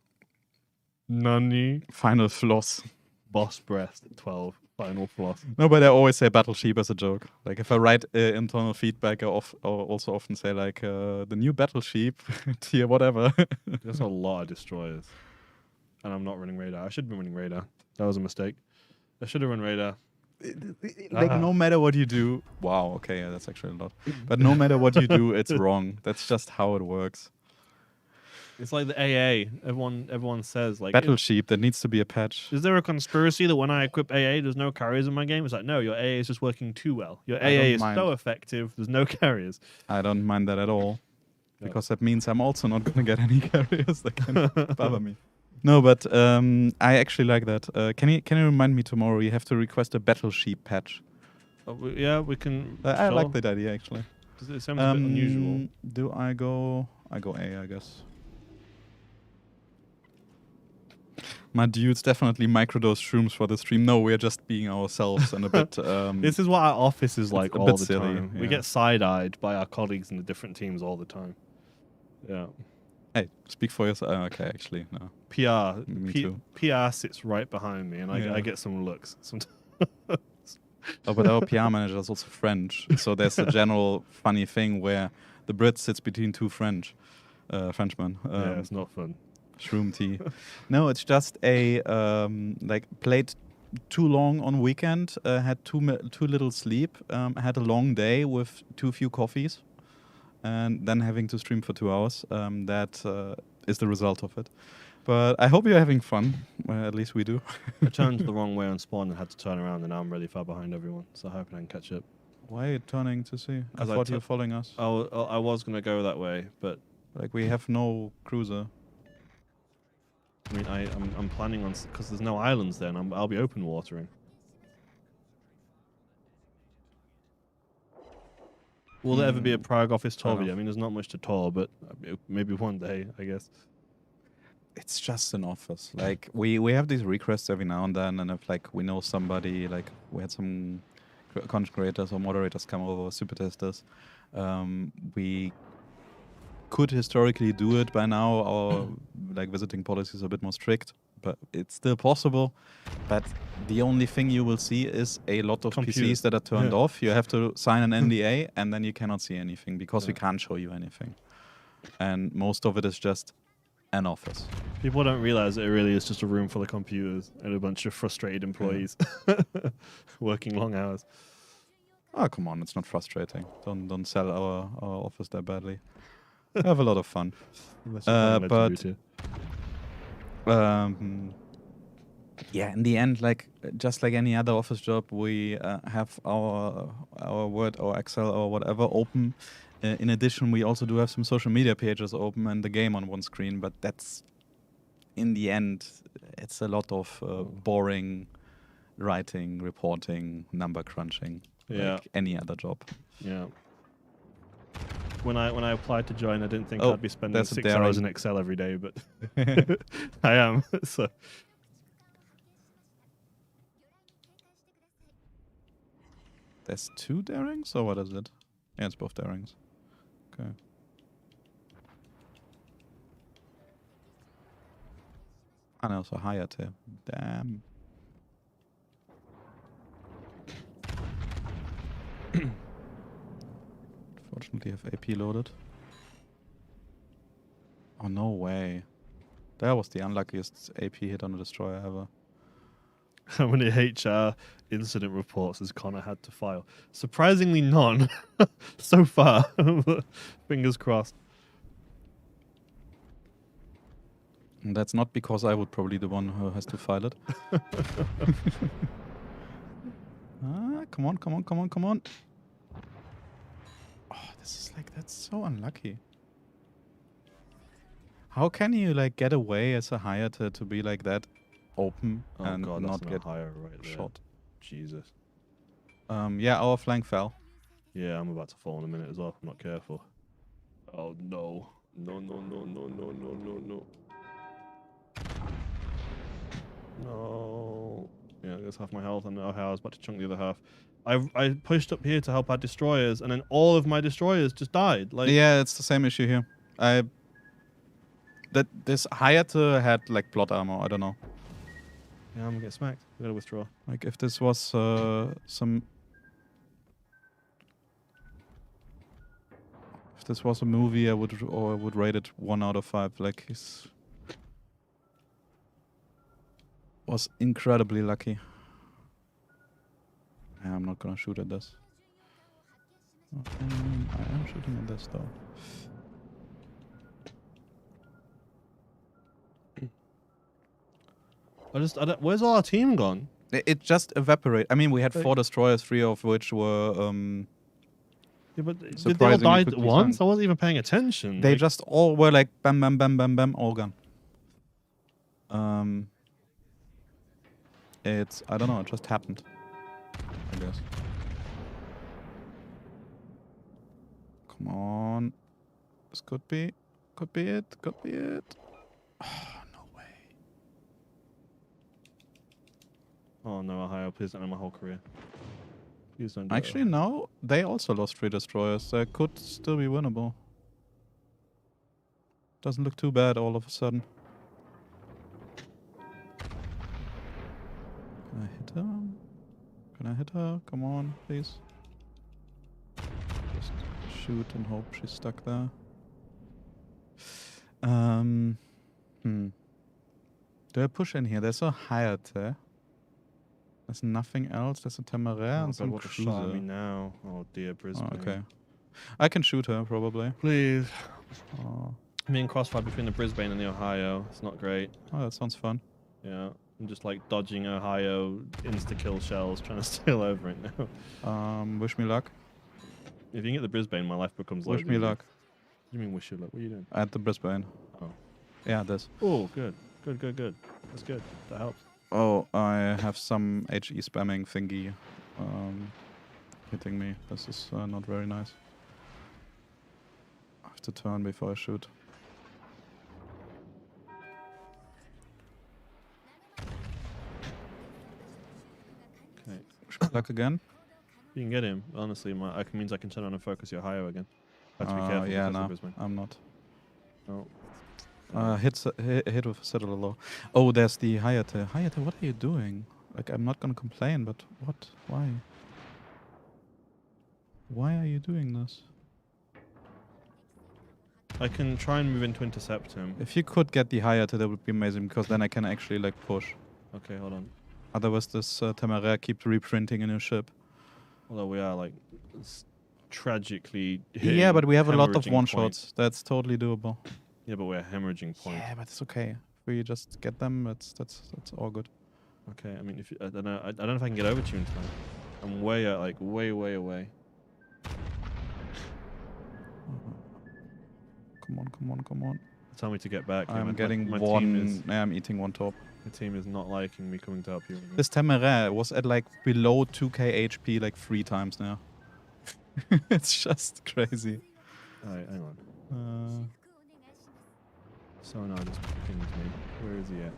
Nani. Final floss. Boss breast 12. Final floss. No, but I always say Battle Sheep as a joke. Like if I write internal feedback, I also often say like the new Battle Sheep tier whatever. There's a lot of destroyers, and I'm not running radar. I should be running radar. That was a mistake. I should have run radar. Like no matter what you do, wow. Okay, yeah, that's actually a lot. But no matter what you do, it's wrong. That's just how it works. It's like the AA. Everyone says like Battle Sheep. There needs to be a patch. Is there a conspiracy that when I equip AA, there's no carriers in my game? It's like no, your AA is just working too well. Your AA is so effective. There's no carriers. I don't mind that at all, because that means I'm also not going to get any carriers that can bother me. No, but I actually like that. Can you remind me tomorrow? You have to request a Battle Sheep patch. Yeah, we can. I like that idea actually. It sounds a bit unusual. Do I go? I go A, I guess. My dudes definitely microdose shrooms for the stream. No, we're just being ourselves and a bit... this is what our office is like all the silly, time. Yeah. We get side-eyed by our colleagues in the different teams all the time. Yeah. Hey, speak for yourself. Okay, actually, no. PR. Me too. PR sits right behind me, and I get some looks sometimes. Oh, but our PR manager is also French. So there's a general funny thing where the Brit sits between two Frenchmen. Yeah, it's not fun. Shroom tea. No, it's just a like played too long on weekend. Had too little sleep. Had a long day with too few coffees. and then having to stream for 2 hours. That is the result of it. But I hope you're having fun. At least we do. I turned the wrong way on spawn and had to turn around, and now I'm really far behind everyone. So I hope I can catch up. Why are you turning to see? I 'Cause I thought tu- you were following us. I was gonna go that way, but Like, we have no cruiser. I mean, I'm planning on because there's no islands there, and I'll be open watering. Will there ever be a Prague office tour Fair video? I enough. mean, there's not much to tour, but maybe one day, I guess. It's just an office. Like, we have these requests every now and then, and if like we know somebody, like we had some content creators or moderators come over, Supertesters, we could historically do it by now. Our like visiting policies are a bit more strict, but it's still possible. But the only thing you will see is a lot of Computer. PCs that are turned Yeah. off. You have to sign an NDA, and then you cannot see anything because we Yeah. can't show you anything. And most of it is just an office. People don't realize that it really is just a room full of computers and a bunch of frustrated employees working long hours. Oh, come on, it's not frustrating. Don't sell our office that badly. We have a lot of fun. Unless you're playing but Legendary yeah, in the end, like just like any other office job, we have our Word or Excel or whatever open. In addition, we also do have some social media pages open and the game on one screen. But that's in the end, it's a lot of boring writing, reporting, number crunching, Yeah. like any other job. Yeah. When I applied to join, I didn't think Oh, I'd be spending that's a 6 hours daring- in Excel every day, but I am. So There's 2 darings, or what is it? Yeah, it's both darings. Okay. And also higher too. Damn. Fortunately, I have AP loaded. Oh, no way. That was the unluckiest AP hit on a destroyer ever. how many HR incident reports has Connor had to file? Surprisingly, none so far. Fingers crossed. And that's not because I would probably the one who has to file it. Come on, come on, come on, come on. Oh, this is like, that's so unlucky. How can you like get away as a hire to be like that open Oh and god, not that's get higher right there. shot? Jesus. Yeah, our flank fell. Yeah, I'm about to fall in a minute as well. I'm not careful. Oh no. No, no, no, no, no, no, no, no. No. Yeah, that's half my health, and now I was about to chunk the other half. I pushed up here to help our destroyers, and then all of my destroyers just died. Like, Yeah, it's the same issue here. This Hayate had like plot armor. I don't know. yeah, I'm gonna get smacked. I gotta withdraw. Like if this was some. If this was a movie, I would rate it 1 out of 5. Like he's was incredibly lucky. Yeah, I'm not gonna shoot at this. I am shooting at this though. I don't, where's all our team gone? It just evaporated. I mean, we had Like- 4 destroyers, 3 of which were. Yeah, but did they all Surprisingly die at quickly once? sunk. I wasn't even paying attention. They Like, just all were like bam, bam, bam, bam, bam, all gone. It's I don't know. It just happened. I guess. Come on. This could be it. Could be it. Oh, no way. oh no, Ohio, please don't end my whole career. Please don't do Actually, no. They also lost 3 destroyers. That could still be winnable. Doesn't look too bad all of a sudden. Can I hit her? Can I hit her? Come on, please. Just shoot and hope she's stuck there. Do I push in here? There's a Hayate. There's nothing else. There's a Temeraire Oh, and some God, what a shot at me cruiser. now. Oh dear, Oh, Brisbane. okay. I can shoot her probably. Please. Oh, Me in crossfire between the Brisbane and the Ohio. It's not great. oh, that sounds fun. Yeah. I'm just like dodging Ohio insta-kill shells, trying to steal over it now. Wish me luck. If you can get the Brisbane, my life becomes Wish loads me easier. luck. What do you mean wish you luck? What are you doing? At the Brisbane. Oh. Yeah, this. Oh, good. Good. That's good. That helps. Oh, I have some HE spamming thingy hitting me. This is not very nice. I have to turn before I shoot. Okay. Wish me luck again. You can get him. Honestly, it means I can turn on and focus your Ohio again. I have to be careful. Yeah, because of no, Brisbane. I'm not. Oh. Hit with Citadel low. Oh, there's the Hayate. Hayate, what are you doing? Like, I'm not gonna complain, but what? Why? Why are you doing this? I can try and move in to intercept him. If you could get the Hayate, that would be amazing, because then I can actually, like, push. Okay, hold on. Otherwise, this Temeraire keeps reprinting a new ship. Although we are like tragically Yeah, but we have a lot of hemorrhaging one-shots. That's totally doable. Yeah, but we're hemorrhaging point. Yeah, but it's okay. If we just get them, that's all good. Okay, I mean, if I don't know, I don't know if I can get over to you in time. I'm way out, like way away. Come on. Tell me to get back. Yeah, I'm getting my one. Team is, Yeah, I'm eating one top. my team is not liking me coming to help you. This Temeraire was at like below 2k HP like 3 times now. It's just crazy. Alright, hang on. Sonar just pinged me. Where is he at?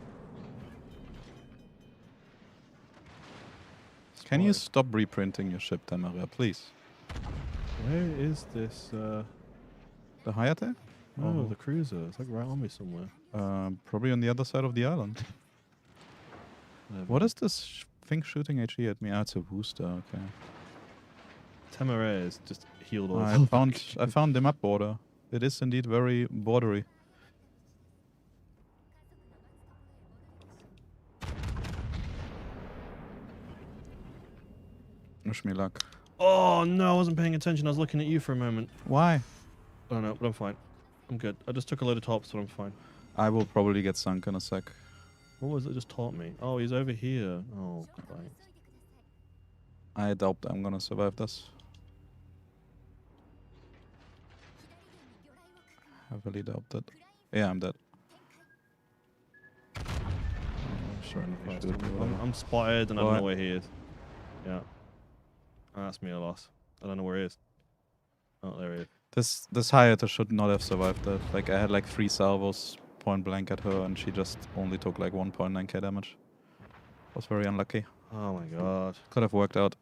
Can you Spotted. stop reprinting your ship, Temeraire, please? Where is this? The Hayate? Oh, the cruiser. It's like right on me somewhere. Probably on the other side of the island. What is this thing shooting HE at me? Ah, it's a booster. Okay. Temeraire is just healed all. I found the map border. It is indeed very bordery. Wish me luck. Oh no, I wasn't paying attention. I was looking at you for a moment. Why? Oh no, but I'm fine. I'm good. I just took a load of tops, but I'm fine. I will probably get sunk in a sec. What was it just taught me? Oh, he's over here. Oh, Christ. I doubt I'm gonna survive this. Heavily doubt that. Yeah, I'm dead. Oh, sure enough, I should be whatever. I'm spotted and I don't What? know where he is. Yeah. That's me a loss. I don't know where he is. Oh, there he is. This Hayate should not have survived that. Like, I had like 3 salvos point blank at her and she just only took like 1.9k damage. Was very unlucky. Oh my god. Could have worked out.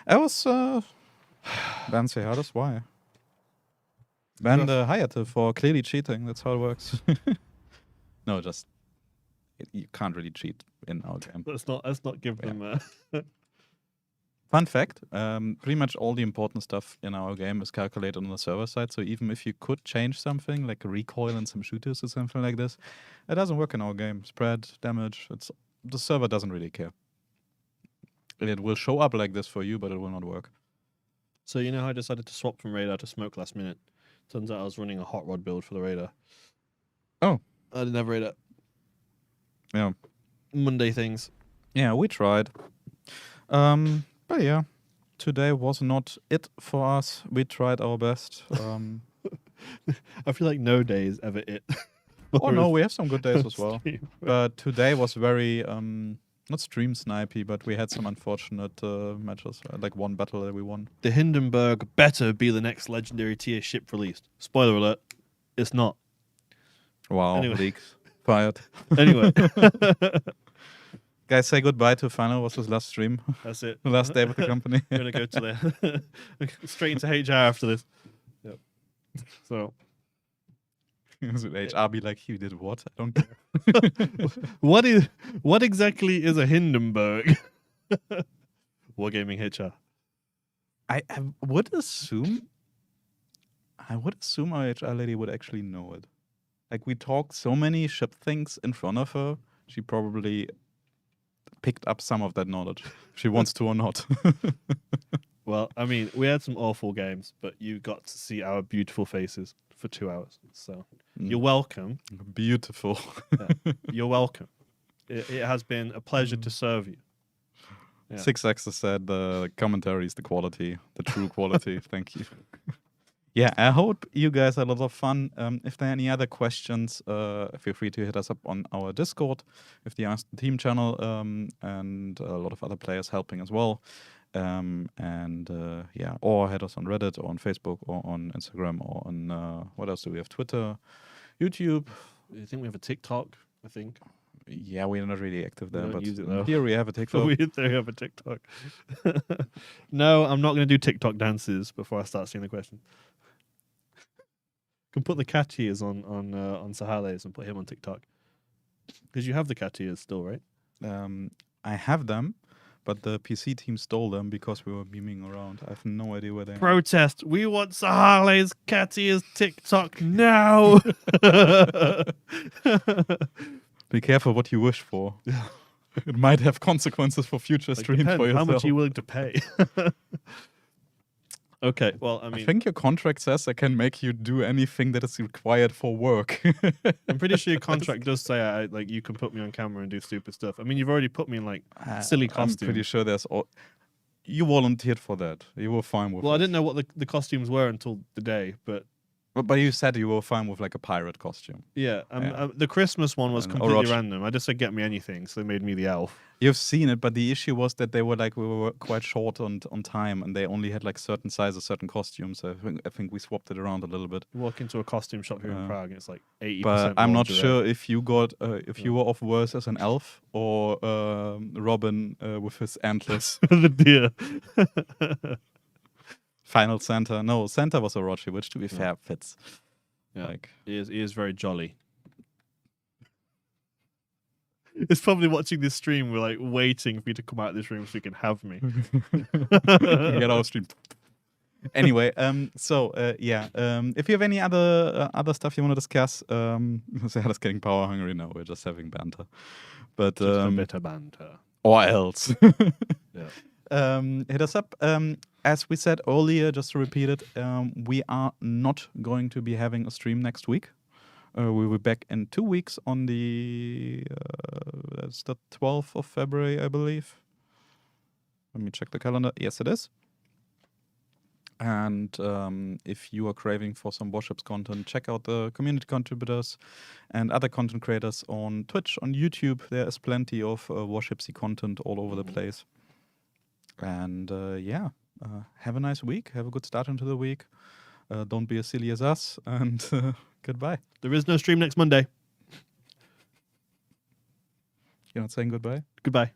I was ban Sehadas, why? Ban the Hayate for clearly cheating, that's how it works. No, just you can't really cheat in our game. Let's not give them Fun fact, pretty much all the important stuff in our game is calculated on the server side, so even if you could change something, like a recoil and some shooters or something like this, it doesn't work in our game. Spread, damage, the server doesn't really care. It will show up like this for you, but it will not work. So you know how I decided to swap from radar to smoke last minute? Turns out I was running a hot rod build for the radar. Oh. I didn't have radar. Yeah. Monday things. Yeah, we tried. But yeah, today was not it for us. We tried our best. I feel like no day is ever it. Oh no, we have some good days as well. Stream. But today was very, not stream snipey, but we had some unfortunate matches. Like one battle that we won. The Hindenburg better be the next legendary tier ship released. Spoiler alert, it's not. Wow, Anyway. leaks. Fired. Anyway, Guys, say goodbye to Final. Was his last stream? that's it. The last day with the company. We're gonna go to the straight into HR after this. Yep. So, HR be like, you did what? I don't care. what exactly is a Hindenburg? Wargaming HR. I would assume our HR lady would actually know it. Like, we talked so many ship things in front of her, she probably picked up some of that knowledge. If she wants to or not. Well, I mean, we had some awful games, but you got to see our beautiful faces for 2 hours. So you're welcome. Beautiful. You're welcome. It has been a pleasure to serve you. Yeah. 6X said the commentary is the quality, the true quality. Thank you. Yeah, I hope you guys had a lot of fun. If there are any other questions, feel free to hit us up on our Discord, if the Ask the Team channel, and a lot of other players helping as well. Or hit us on Reddit or on Facebook or on Instagram or on what else do we have? Twitter, YouTube. I think we have a TikTok, I think. Yeah, we're not really active there, don't but use it, though. here we have a TikTok. We do have a TikTok. No, I'm not going to do TikTok dances before I start seeing the question. Can put the cat ears on Sahales and put him on TikTok. Because you have the cat ears still, right? I have them, but the PC team stole them because we were beaming around. I have no idea where they are. Protest. We want Sahales cat ears TikTok now. Be careful what you wish for. It might have consequences for future streams depends. for yourself. How much are you willing to pay? Okay, well, I mean, I think your contract says I can make you do anything that is required for work. I'm pretty sure your contract does say like you can put me on camera and do stupid stuff. I mean, you've already put me in like silly costumes. I'm pretty sure there's you volunteered for that. You were fine with Well, it. I didn't know what the costumes were until the day, but But you said you were fine with like a pirate costume. yeah, the Christmas one was Or completely random. I just said get me anything, so they made me the elf. You've seen it, but the issue was that they were like we were quite short on time, and they only had like certain sizes, certain costumes. So I think we swapped it around a little bit. You walk into a costume shop here in Prague, and it's like 80%. But I'm not sure if you got you were off worse as an elf or Robin with his antlers. the deer. Final Santa. No, Santa was Orochi, which to be fair fits. Yeah, Like he is very jolly. It's probably watching this stream. We're like waiting for you to come out of this room so you can have me. get out of stream. Anyway, if you have any other stuff you want to discuss, Sarah's getting power hungry now. We're just having banter, but Just a bit of banter. or else. Yeah. Hit us up. As we said earlier, just to repeat it, we are not going to be having a stream next week. We'll be back in 2 weeks on that's the 12th of February, I believe. Let me check the calendar. Yes, it is. And if you are craving for some Warships content, check out the community contributors and other content creators on Twitch, on YouTube. There is plenty of Warshipsy content all over the place. And have a nice week. Have a good start into the week. Don't be as silly as us. And goodbye. There is no stream next Monday. You're not saying goodbye? Goodbye.